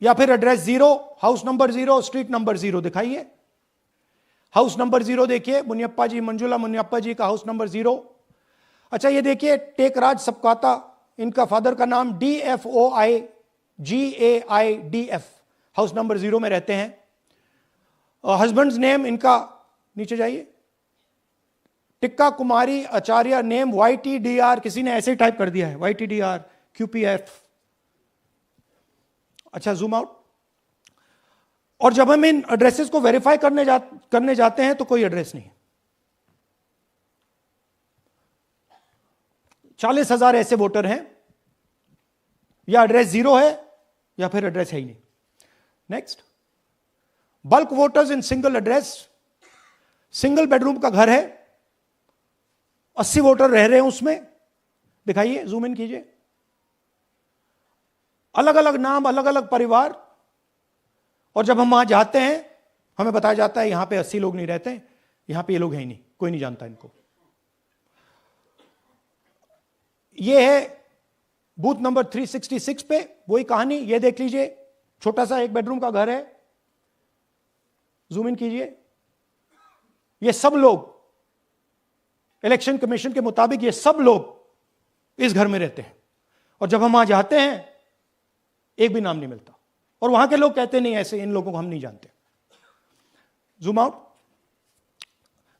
या फिर address 0, house number 0, street number 0। दिखाइए हाउस नंबर 0, देखिए मुनियप्पा जी, मंजुला मुनियप्पा जी का हाउस नंबर 0। अच्छा, ये देखिए टेकराज सबकाता, इनका फादर का नाम DFOIGAIDF, हाउस नंबर 0 में रहते हैं। हस्बैंड्स नेम इनका, नीचे जाइए, टिक्का कुमारी आचार्य, नेम YTDR, किसी ने ऐसे ही टाइप कर दिया है, YTDR QPF। अच्छा, जूम आउट। और जब हम इन एड्रेसेस को वेरीफाई करने जाते हैं तो कोई एड्रेस नहीं है। 40,000 ऐसे वोटर हैं, या एड्रेस 0 है या फिर एड्रेस है ही नहीं। Next, bulk voters in single address. Single bedroom का घर है, 80 वोटर रह रहे हैं उसमें। दिखाइए, जूम इन कीजिए। अलग अलग नाम, अलग अलग परिवार। और जब हम वहां जाते हैं हमें बताया जाता है यहां पे 80 लोग नहीं रहते, यहां पे ये लोग हैं ही नहीं, कोई नहीं जानता इनको। ये है बूथ नंबर 366 पे वही कहानी। ये देख लीजिए, छोटा सा 1 बेडरूम का घर है। जूम इन कीजिए। ये सब लोग, इलेक्शन कमीशन के मुताबिक ये सब लोग इस घर में रहते हैं। और जब हम वहां जाते हैं एक भी नाम नहीं मिलता। और वहां के लोग कहते नहीं, ऐसे इन लोगों को हम नहीं जानते। Zoom out.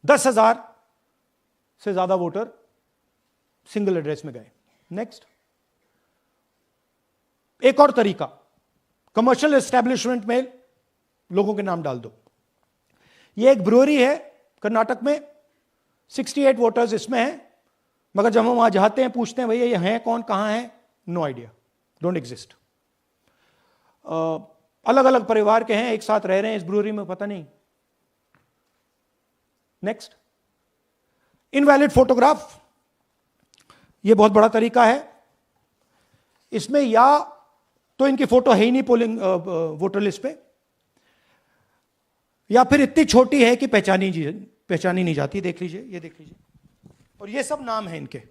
10,000 से ज्यादा वोटर सिंगल एड्रेस में गए। नेक्स्ट, एक और तरीका, कमर्शियल एस्टेब्लिशमेंट में लोगों के नाम डाल दो। ये एक ब्रूअरी है कर्नाटक में, 68 वोटर्स इसमें हैं, मगर जब हम वहां जाते हैं पूछते हैं भैया ये हैं कौन, कहां है, नो आइडिया, डोंट एग्जिस्ट। अलग अलग परिवार के हैं, एक साथ रह रहे हैं इस ब्रूअरी में, पता नहीं। Next, invalid photograph. यह बहुत बड़ा तरीका है। इसमें या तो इनकी फोटो है ही नहीं पोलिंग वोटर लिस्ट पे, या फिर इतनी छोटी है कि पहचानी नहीं जाती। देख लीजिए, ये देख लीजिए। और ये सब नाम है इनके,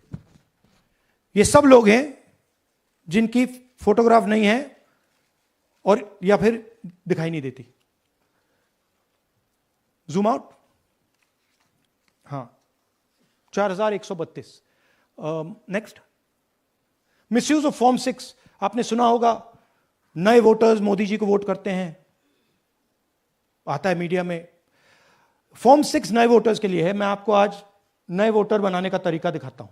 ये सब लोग हैं जिनकी फोटोग्राफ नहीं है और या फिर दिखाई नहीं देती। Zoom out. हाँ, 4132। Next, misuse of form 6। आपने सुना होगा नए वोटर्स मोदी जी को वोट करते हैं, आता है मीडिया में। फॉर्म 6 नए वोटर्स के लिए है। मैं आपको आज नए वोटर बनाने का तरीका दिखाता हूं,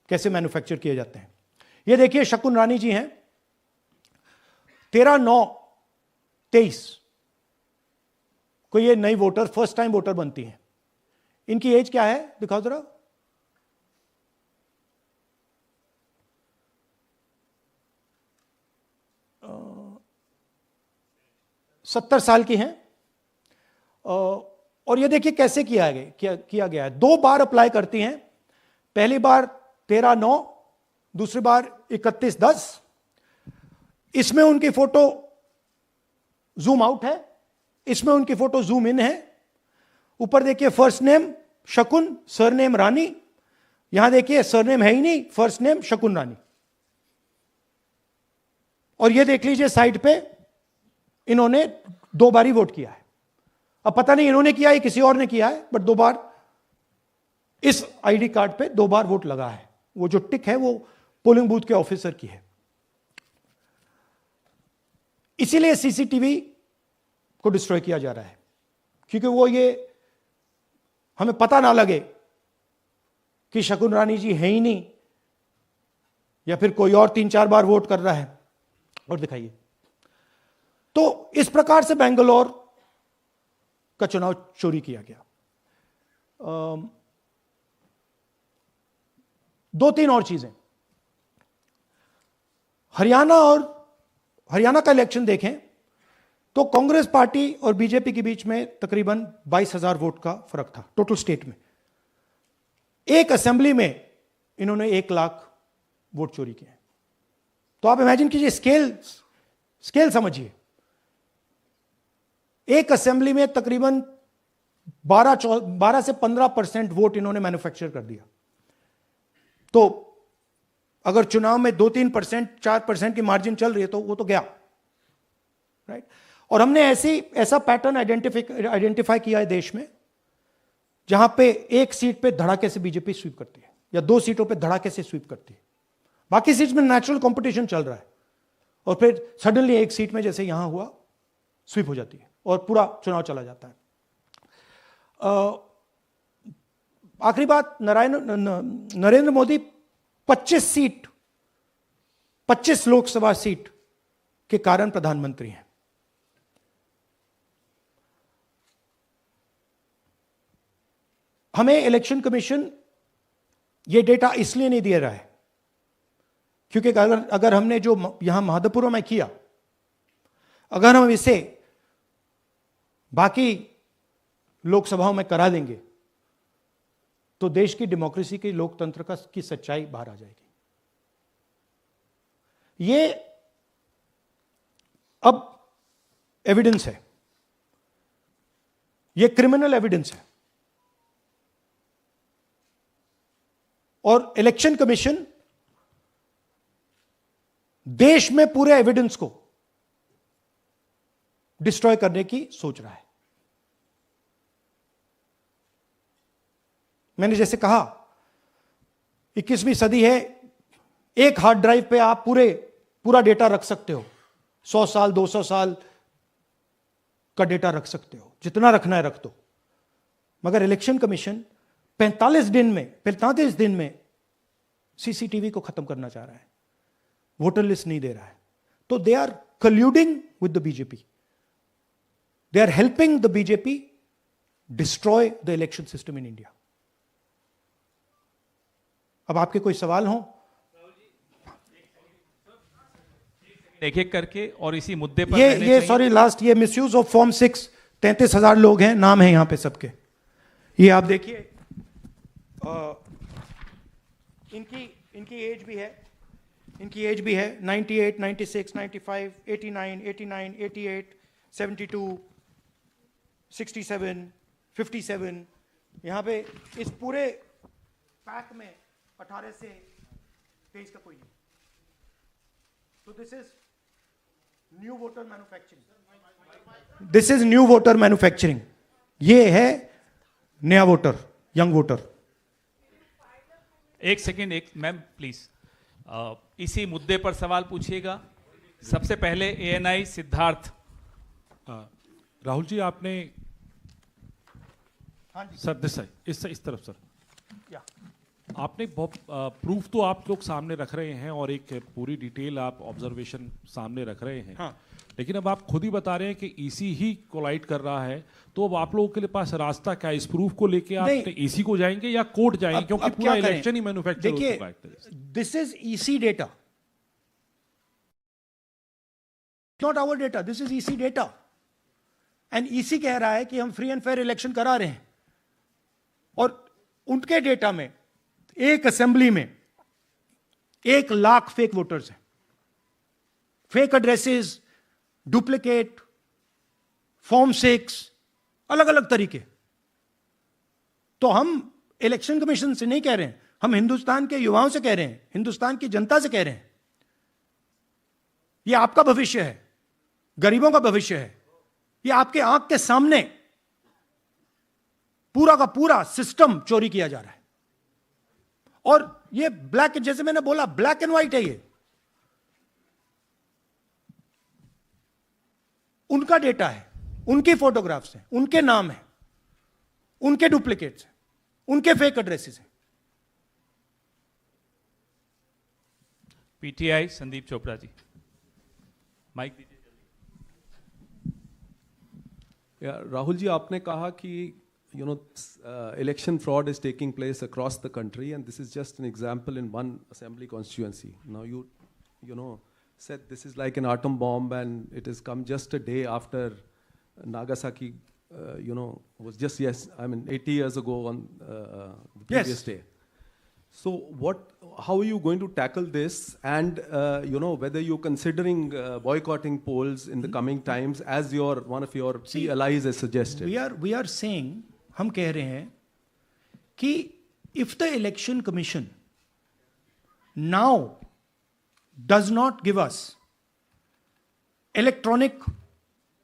कैसे मैन्युफैक्चर किए जाते हैं। ये देखिए शकुन रानी जी हैं, 13/9/23 को ये नई वोटर, फर्स्ट टाइम वोटर बनती हैं। इनकी एज क्या है दिखाओ जरा। 70 साल की हैं। और ये देखिए कैसे किया गया है। 2 बार अप्लाई करती हैं। पहली बार 13/9, दूसरी बार 31/10। इसमें उनकी फोटो जूम आउट है, इसमें उनकी फोटो जूम इन है। ऊपर देखिए फर्स्ट नेम शकुन, सरनेम रानी। यहां देखिए सरनेम है ही नहीं, फर्स्ट नेम शकुन रानी। और ये देख लीजिए साइड पे इन्होंने 2 बार ही वोट किया है। अब पता नहीं इन्होंने किया है किसी और ने किया है, बट 2 बार इस आईडी कार्ड पे 2 बार वोट लगा है। वो जो टिक है वो पोलिंग बूथ के ऑफिसर की है। इसीलिए सीसीटीवी को डिस्ट्रॉय किया जा रहा है, क्योंकि वो ये हमें पता ना लगे कि शकुन रानी जी है ही नहीं या फिर कोई और 3-4 बार वोट कर रहा है। और दिखाइए। तो इस प्रकार से बेंगलोर का चुनाव चोरी किया गया। 2-3 और चीजें। हरियाणा का इलेक्शन देखें तो कांग्रेस पार्टी और बीजेपी के बीच में तकरीबन 22,000 वोट का फर्क था टोटल स्टेट में। एक असेंबली में इन्होंने 1 लाख वोट चोरी किए। तो आप इमेजिन कीजिए, स्केल समझिए। एक असेंबली में तकरीबन 12 से 15% वोट इन्होंने मैन्युफैक्चर कर दिया। तो अगर चुनाव में 2-3%, 4% की मार्जिन चल रही है तो वो तो गया, राइट। और हमने ऐसा पैटर्न आइडेंटिफाई किया है देश में, जहां पे एक सीट पे धड़ाके से बीजेपी स्वीप करती है या 2 सीटों पे धड़ाके से स्वीप करती है। बाकी सीट में नेचुरल कंपटीशन चल रहा है और फिर सडनली एक सीट में जैसे यहां हुआ स्वीप हो जाती है और पूरा चुनाव चला जाता है। आखिरी बात, नरेंद्र मोदी 25 लोकसभा सीट के कारण प्रधानमंत्री हैं। हमें इलेक्शन कमीशन यह डेटा इसलिए नहीं दे रहा है क्योंकि अगर हमने जो यहां महादपुर में किया, अगर हम इसे बाकी लोकसभाओं में करा देंगे तो देश की डेमोक्रेसी की, लोकतंत्र की सच्चाई बाहर आ जाएगी। ये अब एविडेंस है, ये क्रिमिनल एविडेंस है। और इलेक्शन कमीशन देश में पूरे एविडेंस को डिस्ट्रॉय करने की सोच रहा है। मैंने जैसे कहा 21वीं सदी है, एक हार्ड ड्राइव पे आप पूरा डेटा रख सकते हो। 100 साल 200 साल का डेटा रख सकते हो, जितना रखना है रख दो। मगर इलेक्शन कमीशन 45 दिन में सीसीटीवी को खत्म करना चाह रहा है, वोटर लिस्ट नहीं दे रहा है। तो they are colluding with the BJP, they are helping the BJP destroy the election system in India. अब आपके कोई सवाल हो? एक एक करके और इसी मुद्दे पर ये सॉरी लास्ट, ये मिसयूज ऑफ फॉर्म 6, 33,000 लोग हैं, नाम है यहां पे सबके। ये आप देखिए, इनकी एज भी है, 98, 96, 95, 89, 88, 72, 67, 57। यहां पे इस पूरे पैक में 18 से 23 का कोई नहीं। तो this is new voter manufacturing, ये है नया वोटर, यंग वोटर। एक सेकेंड, मैम प्लीज, इसी मुद्दे पर सवाल पूछिएगा। सबसे पहले एएनआई सिद्धार्थ। राहुल जी आपने हाँ जी सर दिस साइड इस तरफ सर या आपने बहुत प्रूफ तो आप लोग सामने रख रहे हैं और एक पूरी डिटेल आप ऑब्जर्वेशन सामने रख रहे हैं। हाँ। लेकिन अब आप खुद ही बता रहे हैं कि ईसी ही कोलाइड कर रहा है, तो अब आप लोगों के लिए पास रास्ता क्या है? इस प्रूफ को लेके आप ईसी को जाएंगे या कोर्ट जाएंगे? क्योंकि पूरा इलेक्शन ही मैन्युफैक्चर हो चुका है एक तरह से। This is EC data, not our data, this is EC data. And EC कह रहा है कि हम फ्री एंड फेयर इलेक्शन करा रहे हैं, और उनके डेटा में एक असेंबली में 1 लाख फेक वोटर्स हैं, फेक एड्रेसेस, डुप्लीकेट फॉर्म 6, अलग अलग तरीके। तो हम इलेक्शन कमीशन से नहीं कह रहे हैं, हम हिंदुस्तान के युवाओं से कह रहे हैं, हिंदुस्तान की जनता से कह रहे हैं, यह आपका भविष्य है, गरीबों का भविष्य है, यह आपके आंख के सामने पूरा का पूरा सिस्टम चोरी किया जा रहा है। और ये ब्लैक, जैसे मैंने बोला, ब्लैक एंड व्हाइट है। ये उनका डेटा है, उनकी फोटोग्राफ्स हैं, उनके नाम हैं, उनके डुप्लीकेट्स हैं, उनके फेक एड्रेसेस हैं। पीटीआई संदीप चोपड़ा जी, माइक दीजिए जल्दी। राहुल जी आपने कहा कि election fraud is taking place across the country, and this is just an example in one assembly constituency. Now you said this is like an atom bomb, and it has come just a day after Nagasaki, was just 80 years ago on the previous day. So how are you going to tackle this, and whether you're considering boycotting polls in the coming times, as one of your key allies has suggested? We are saying, हम कह रहे हैं कि if the election commission now does not give us electronic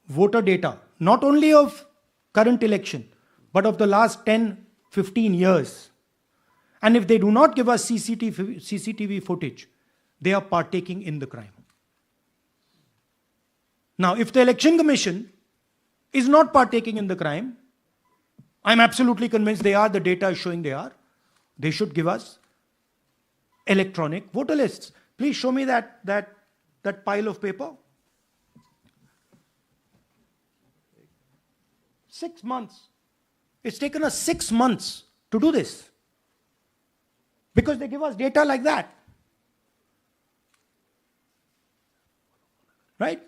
voter data, not only of current election, but of the last 10-15 years, and if they do not give us CCTV footage, they are partaking in the crime. Now, if the election commission is not partaking in the crime, I'm absolutely convinced they are, the data is showing they are, they should give us electronic voter lists. Please show me that pile of paper. 6 months. It's taken us 6 months to do this, because they give us data like that. Right?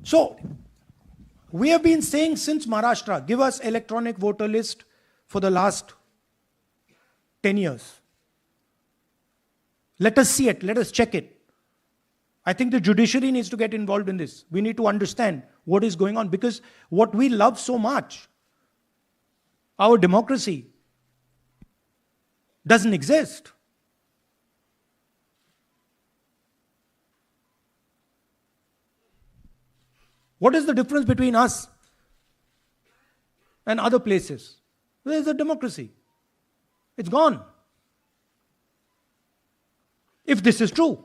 So, we have been saying since Maharashtra, give us electronic voter list for the last 10 years. Let us see it, let us check it. I think the judiciary needs to get involved in this. We need to understand what is going on, because what we love so much, our democracy, doesn't exist. What is the difference between us and other places? Where is the democracy? It's gone. If this is true.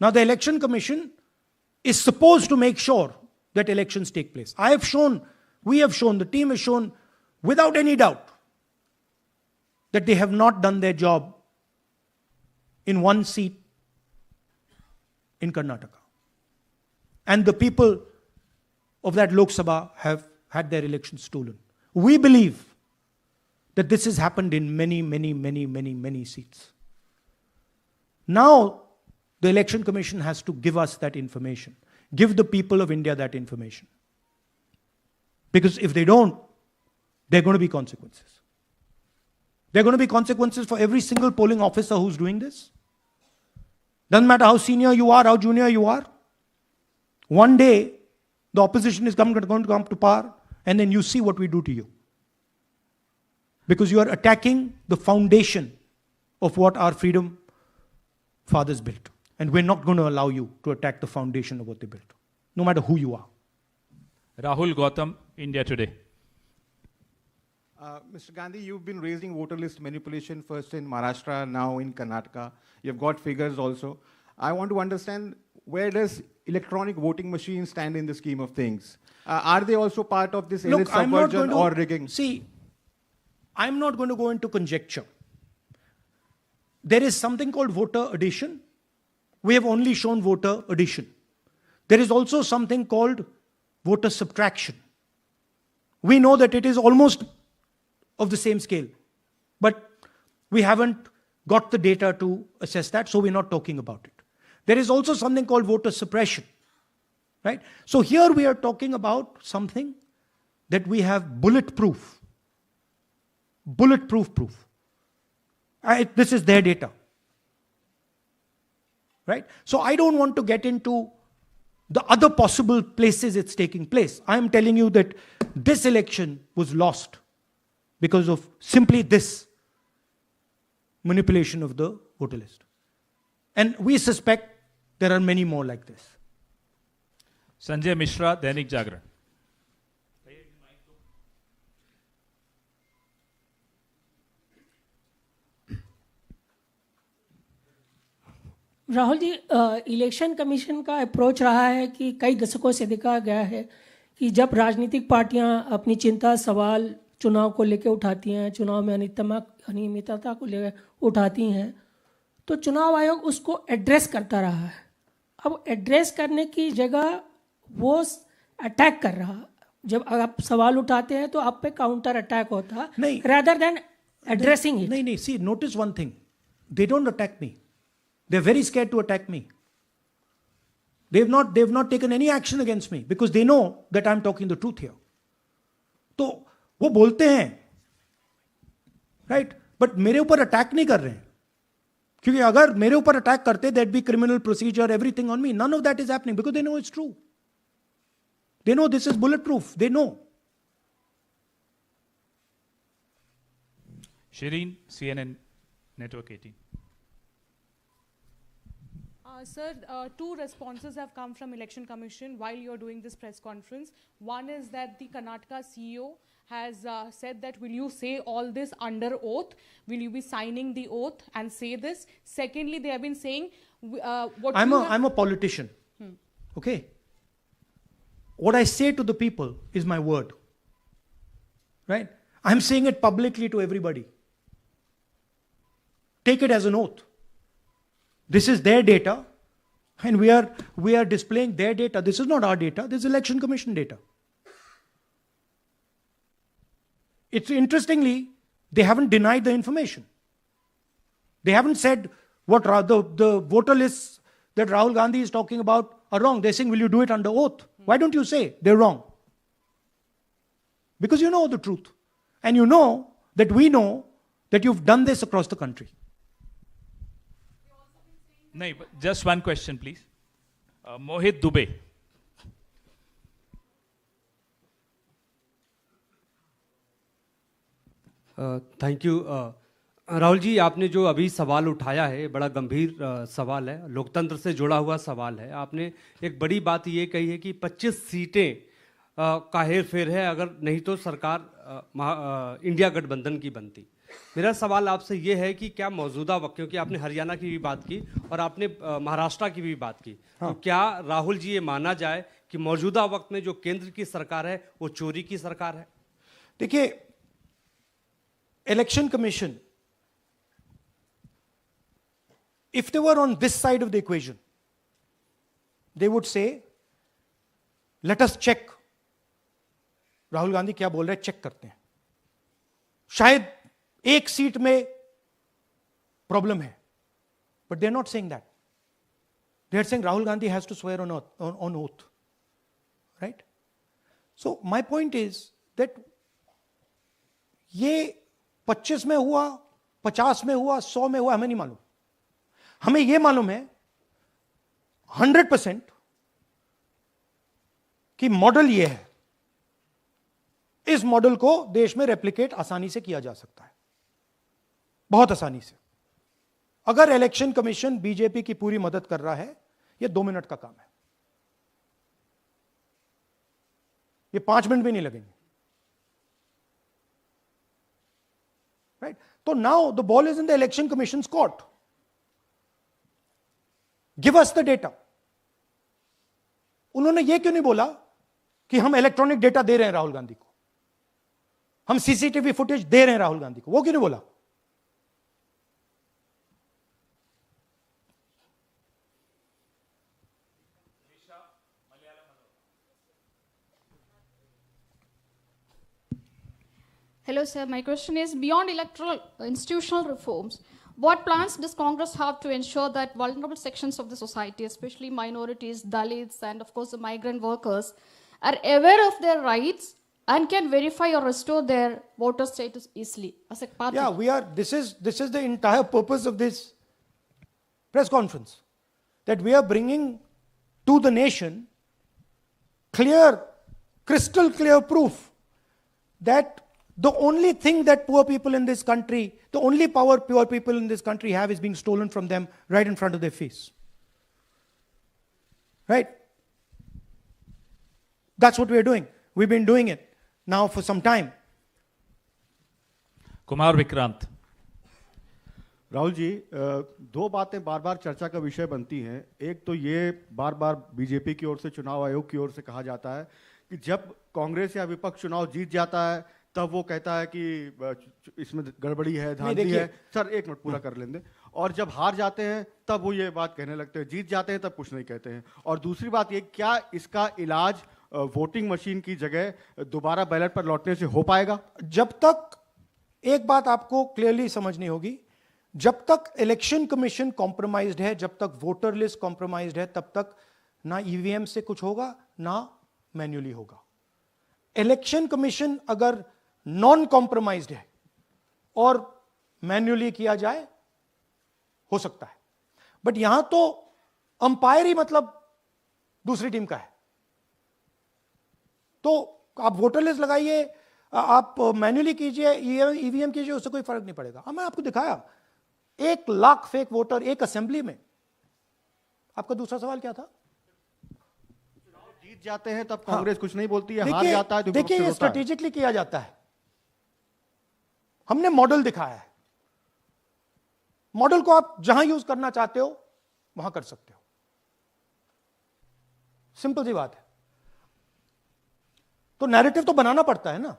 Now the election commission is supposed to make sure that elections take place. We have shown, the team has shown without any doubt that they have not done their job in one seat in Karnataka. And the people of that Lok Sabha have had their elections stolen. We believe that this has happened in many seats. Now, the Election Commission has to give us that information. Give the people of India that information. Because if they don't, there are going to be consequences. There are going to be consequences for every single polling officer who's doing this. Doesn't matter how senior you are, how junior you are. One day, the opposition is going to come to power, and then you see what we do to you. Because you are attacking the foundation of what our freedom fathers built. And we're not going to allow you to attack the foundation of what they built, no matter who you are. Rahul Gautam, India Today. Mr. Gandhi, you've been raising voter list manipulation first in Maharashtra, now in Karnataka. You've got figures also. I want to understand where does electronic voting machines stand in the scheme of things? Are they also part of this Look, illicit subversion or rigging? See, I'm not going to go into conjecture. There is something called voter addition. We have only shown voter addition. There is also something called voter subtraction. We know that it is almost of the same scale, but we haven't got the data to assess that, so we're not talking about it. There is also something called voter suppression, right? So here we are talking about something that we have bulletproof proof. This is their data, right? So I don't want to get into the other possible places it's taking place. I am telling you that this election was lost because of simply this manipulation of the voter list. And we suspect there are many more like this. Sanjay Mishra, Dainik Jagran. Rahul ji, election commission का approach रहा है कि कई दशकों से देखा गया है कि जब राजनीतिक पार्टियां अपनी चिंता सवाल चुनाव को लेकर उठाती हैं, चुनाव में अनियमितता को लेकर उठाती हैं, तो चुनाव आयोग उसको एड्रेस करता रहा है। अब एड्रेस करने की जगह वो अटैक कर रहा। जब आप सवाल उठाते हैं तो आप पे काउंटर अटैक होता नहीं, rather than addressing it. नहीं, see, notice one thing. They don't attack me. They're very scared to attack me. They've not taken any action against me because they know that I'm talking the truth here. तो वो बोलते हैं, right? But मेरे ऊपर attack नहीं कर रहे हैं, क्योंकि अगर मेरे ऊपर अटैक करते, there'd be criminal procedure, everything on me. None of that is happening because they know it's true. They know this is bulletproof. They know. Shireen, CNN Network 18. Sir, two responses have come from Election Commission while you're doing this press conference. One is that the Karnataka CEO has said that will you say all this under oath? Will you be signing the oath and say this? Secondly, they have been saying what I'm a politician. Okay? What I say to the people is my word. Right? I'm saying it publicly to everybody. Take it as an oath. This is their data, and we are displaying their data. This is not our data. This is Election Commission data. It's interestingly, they haven't denied the information. They haven't said what the voter lists that Rahul Gandhi is talking about are wrong. They're saying, will you do it under oath? Why don't you say they're wrong? Because you know the truth. And you know that we know that you've done this across the country. No, but just one question, please. Mohit Dubey. Thank you. Rahul ji, आपने जो अभी सवाल उठाया है बड़ा गंभीर सवाल है, लोकतंत्र से जुड़ा हुआ सवाल है। आपने एक बड़ी बात ये कही है कि 25 सीटें का हेरफेर है, अगर नहीं तो सरकार इंडिया गठबंधन की बनती। मेरा सवाल आपसे ये है कि क्या मौजूदा वक्त, क्योंकि आपने हरियाणा की भी बात की और आपने महाराष्ट्र की भी बात की, तो क्या राहुल जी ये माना जाए कि मौजूदा वक्त में जो केंद्र की सरकार है वो चोरी की सरकार है? देखिए, election commission, if they were on this side of the equation, they would say, let us check. Rahul Gandhi क्या बोल रहे हैं, चेक करते हैं। शायद एक सीट में प्रॉब्लम है, but they're not saying that. They're saying Rahul Gandhi has to swear on oath. Right? So my point is that ये 25 में हुआ, 50 में हुआ, 100 में हुआ, हमें नहीं मालूम। हमें यह मालूम है 100% कि मॉडल यह है। इस मॉडल को देश में रेप्लिकेट आसानी से किया जा सकता है, बहुत आसानी से। अगर इलेक्शन कमीशन बीजेपी की पूरी मदद कर रहा है, यह 2 मिनट का काम है, ये 5 मिनट भी नहीं लगेंगे। राइट? तो now the ball is in the election commissions court. Give us the data. उन्होंने ये क्यों नहीं बोला कि हम इलेक्ट्रॉनिक डेटा दे रहे हैं राहुल गांधी को, हम सीसीटीवी फुटेज दे रहे हैं राहुल गांधी को, वो क्यों नहीं बोला? Hello, sir. My question is, beyond electoral institutional reforms, what plans does Congress have to ensure that vulnerable sections of the society, especially minorities, Dalits, and of course the migrant workers, are aware of their rights and can verify or restore their voter status easily as a party? Yeah, this is the entire purpose of this press conference, that we are bringing to the nation crystal clear proof that the only thing that poor people in this country, the only power poor people in this country have is being stolen from them right in front of their face. Right? That's what we're doing. We've been doing it now for some time. Kumar Vikrant. Rahul ji, दो बातें बार बार चर्चा का विषय बनती हैं। एक तो ये बार बार बीजेपी की ओर से, चुनाव आयोग की ओर से कहा जाता है कि जब कांग्रेस या विपक्ष चुनाव जीत जाता है तब वो कहता है कि इसमें गड़बड़ी है, धांधली है। सर एक मिनट पूरा कर लेंगे। और जब हार जाते हैं तब वो ये बात कहने लगते हैं, जीत जाते हैं तब कुछ नहीं कहते हैं। और दूसरी बात ये, क्या इसका इलाज वोटिंग मशीन की जगह दोबारा बैलेट पर लौटने से हो पाएगा? जब तक, एक बात आपको क्लियरली समझनी होगी, जब तक इलेक्शन कमीशन कॉम्प्रोमाइज्ड है, जब तक वोटर लिस्ट कॉम्प्रोमाइज्ड है, तब तक ना ईवीएम से कुछ होगा ना मैन्युअली होगा। इलेक्शन कमीशन अगर नॉन कॉम्प्रोमाइज्ड है और मैन्युअली किया जाए, हो सकता है, बट यहां तो अंपायर ही मतलब दूसरी टीम का है। तो आप वोटर लिस्ट लगाइए, आप मैन्युअली कीजिए, ईवीएम कीजिए, उससे कोई फर्क नहीं पड़ेगा। मैं आपको दिखाया 1 लाख फेक वोटर एक असेंबली में। आपका दूसरा सवाल क्या था? जीत जाते हैं तब कांग्रेस कुछ नहीं बोलती है, हार जाता है तो देखिए ये स्ट्रेटेजिकली किया जाता है। हमने मॉडल दिखाया है, मॉडल को आप जहां यूज करना चाहते हो वहां कर सकते हो, सिंपल सी बात है। तो नैरेटिव तो बनाना पड़ता है ना।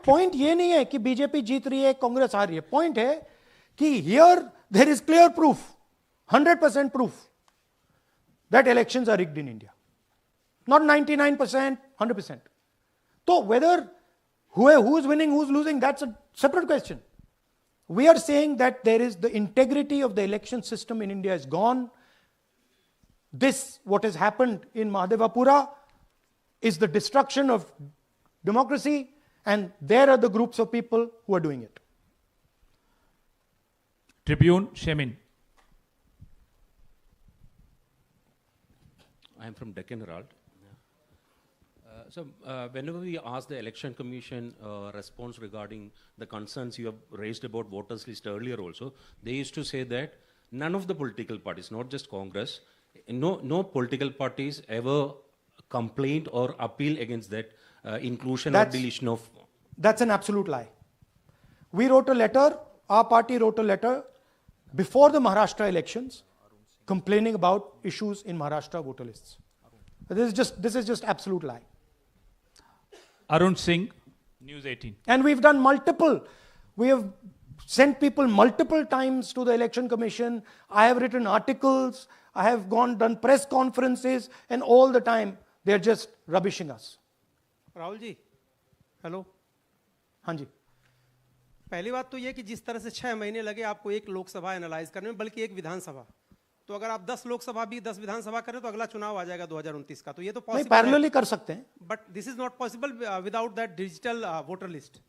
पॉइंट ये नहीं है कि बीजेपी जीत रही है, कांग्रेस हार रही है। पॉइंट है कि here there is clear proof, 100% proof that elections are rigged in India. Not 99%, 100%. So whether who's winning, who's losing, that's a separate question. We are saying that there is the integrity of the election system in India is gone. What has happened in Mahadevapura is the destruction of democracy, and there are the groups of people who are doing it. Tribune, Shemin. I am from Deccan Herald. Whenever we ask the Election Commission response regarding the concerns you have raised about voters list earlier also, they used to say that none of the political parties, not just Congress, no political parties ever complained or appeal against that inclusion or deletion of... That's an absolute lie. We wrote a letter, our party wrote a letter before the Maharashtra elections complaining about issues in Maharashtra voter lists. This is just absolute lie. Arun Singh, News 18. And we have sent people multiple times to the Election Commission. I have written articles, I have done press conferences, and all the time they're just rubbishing us. Rahul ji, hello. हाँ जी। पहली बात तो ये कि जिस तरह से 6 महीने लगे आपको एक लोकसभा एनालाइज करने में, बल्कि एक विधानसभा, तो अगर आप 10 लोकसभा भी 10 विधानसभा करें तो अगला चुनाव आ जाएगा 2029 का। तो ये तो पॉसिबल पैरेलली कर सकते हैं, but this is not possible without that digital voter list.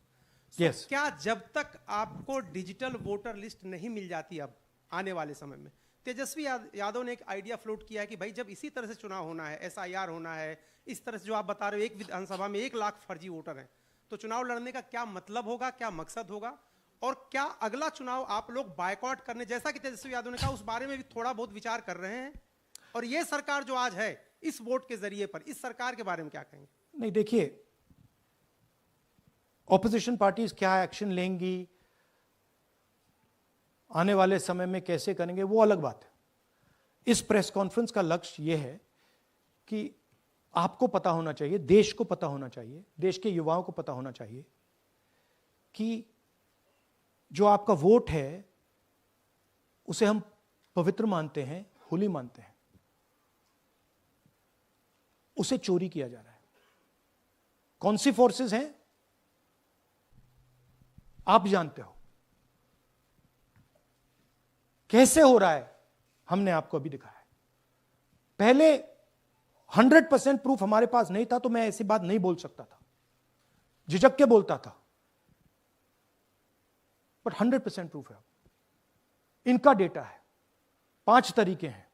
Yes. क्या जब तक आपको डिजिटल वोटर लिस्ट नहीं मिल जाती अब आने वाले समय में, तेजस्वी यादव ने एक आइडिया फ्लोट किया है कि भाई जब इसी तरह से चुनाव होना है, SIR होना है, इस तरह से जो आप बता रहे हो एक विधानसभा में 1 लाख फर्जी वोटर हैं, तो चुनाव लड़ने का क्या मतलब होगा, क्या मकसद होगा, और क्या अगला चुनाव आप लोग बायकॉट करने, जैसा कि तेजस्वी यादव ने कहा, उस बारे में भी थोड़ा बहुत विचार कर रहे हैं? और ये सरकार जो आज है इस वोट के जरिए पर, इस सरकार के बारे में क्या कहेंगे? नहीं, देखिए ऑपोजिशन पार्टीज क्या एक्शन लेंगी, आने वाले समय में कैसे करेंगे, वो अलग बात है। इस प्रेस कॉन्फ्रेंस का लक्ष्य यह है कि आपको पता होना चाहिए, देश को पता होना चाहिए, देश के युवाओं को पता होना चाहिए कि जो आपका वोट है उसे हम पवित्र मानते हैं, होली मानते हैं, उसे चोरी किया जा रहा है। कौन सी फोर्सेस हैं आप जानते हो, कैसे हो रहा है हमने आपको अभी दिखाया है। पहले 100% प्रूफ हमारे पास नहीं था तो मैं ऐसी बात नहीं बोल सकता था, झिझक के बोलता था, बट 100% प्रूफ है। इनका डेटा है, 5 तरीके हैं,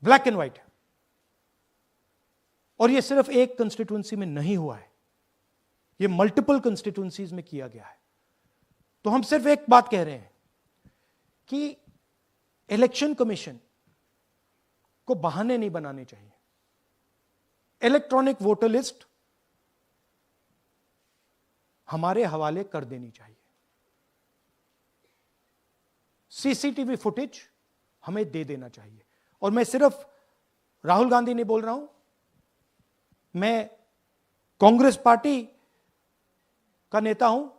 ब्लैक एंड व्हाइट है, और यह सिर्फ एक कंस्टिट्यूएंसी में नहीं हुआ है, यह मल्टीपल कंस्टिट्यूएंसीज में किया गया है। तो हम सिर्फ एक बात कह रहे हैं कि इलेक्शन कमीशन को बहाने नहीं बनाने चाहिए। इलेक्ट्रॉनिक वोटर लिस्ट हमारे हवाले कर देनी चाहिए। सीसीटीवी फुटेज हमें दे देना चाहिए। और मैं सिर्फ राहुल गांधी नहीं बोल रहा हूं, मैं कांग्रेस पार्टी का नेता हूं,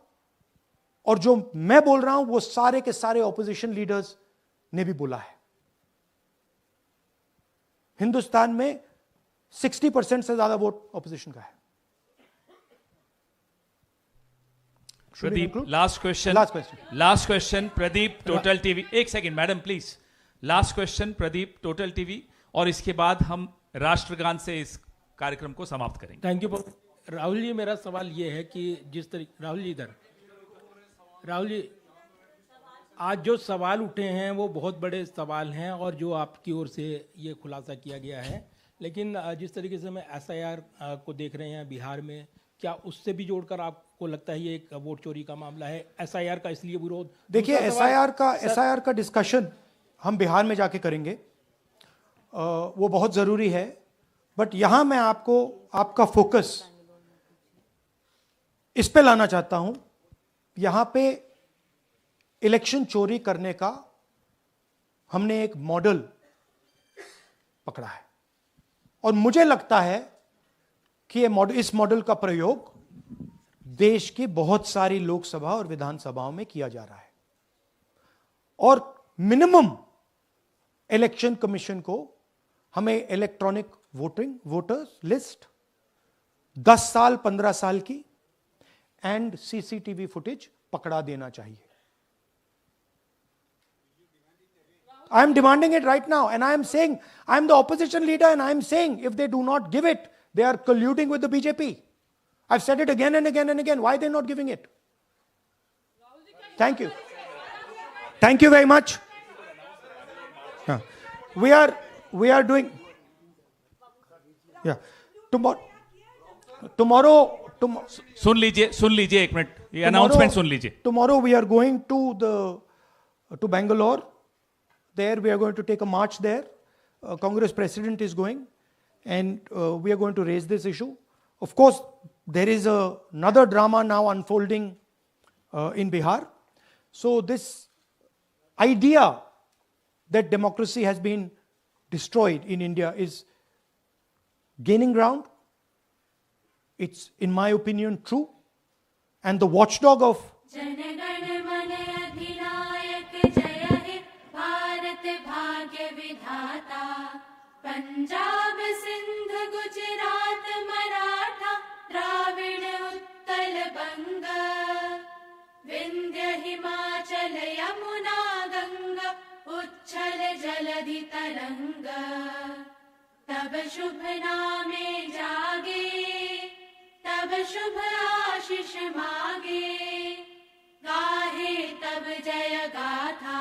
और जो मैं बोल रहा हूं वो सारे के सारे ऑपोजिशन लीडर्स ने भी बोला है। हिंदुस्तान में 60% से ज्यादा वोट ऑपोजिशन का है। Pradeep, last question Pradeep, total TV. एक second madam please, last question Pradeep, total TV, और इसके बाद हम राष्ट्रगान से इस कार्यक्रम को समाप्त करेंगे। थैंक यू राहुल जी। मेरा सवाल यह है कि जिस तरीके राहुल जी राहुल जी आज जो सवाल उठे हैं वो बहुत बड़े सवाल हैं, और जो आपकी ओर से ये खुलासा किया गया है, लेकिन जिस तरीके से मैं SIR को देख रहे हैं बिहार में, क्या उससे भी जोड़कर आपको लगता है ये एक वोट चोरी का मामला है? SIR का इसलिए विरोध, देखिए SIR का डिस्कशन हम बिहार में जाके करेंगे, वो बहुत जरूरी है, बट यहां मैं आपको आपका फोकस इस पे लाना चाहता हूं। यहां पे इलेक्शन चोरी करने का हमने एक मॉडल पकड़ा है, और मुझे लगता है कि इस मॉडल का प्रयोग देश की बहुत सारी लोकसभा और विधानसभाओं में किया जा रहा है। और मिनिमम इलेक्शन कमीशन को हमें इलेक्ट्रॉनिक वोटर्स लिस्ट 10 साल 15 साल की एंड सीसीटीवी फुटेज पकड़ा देना चाहिए। I am demanding it right now, and I am saying, I am the opposition leader, and I am saying if they do not give it, they are colluding with the BJP. I've said it again and again and again. Why are they not giving it? Thank you. Thank you very much. We are doing, tomorrow सुन लीजिए एक minute, ये announcement सुन लीजिए। Tomorrow we are going to Bangalore. There we are going to take a march there. Congress president is going, and we are going to raise this issue. Of course, there is another drama now unfolding in Bihar. So this idea that democracy has been destroyed in India is gaining ground. It's, in my opinion, true. And the watchdog of Punjab Sindh Gujarat Maratha Dravida Utkal बंग विंध्य हिमाचल यमुना गंगा उच्छल जलधि तरंग तब शुभ नामे जागे तब शुभ आशीष मागे गाहे तब जय गाथा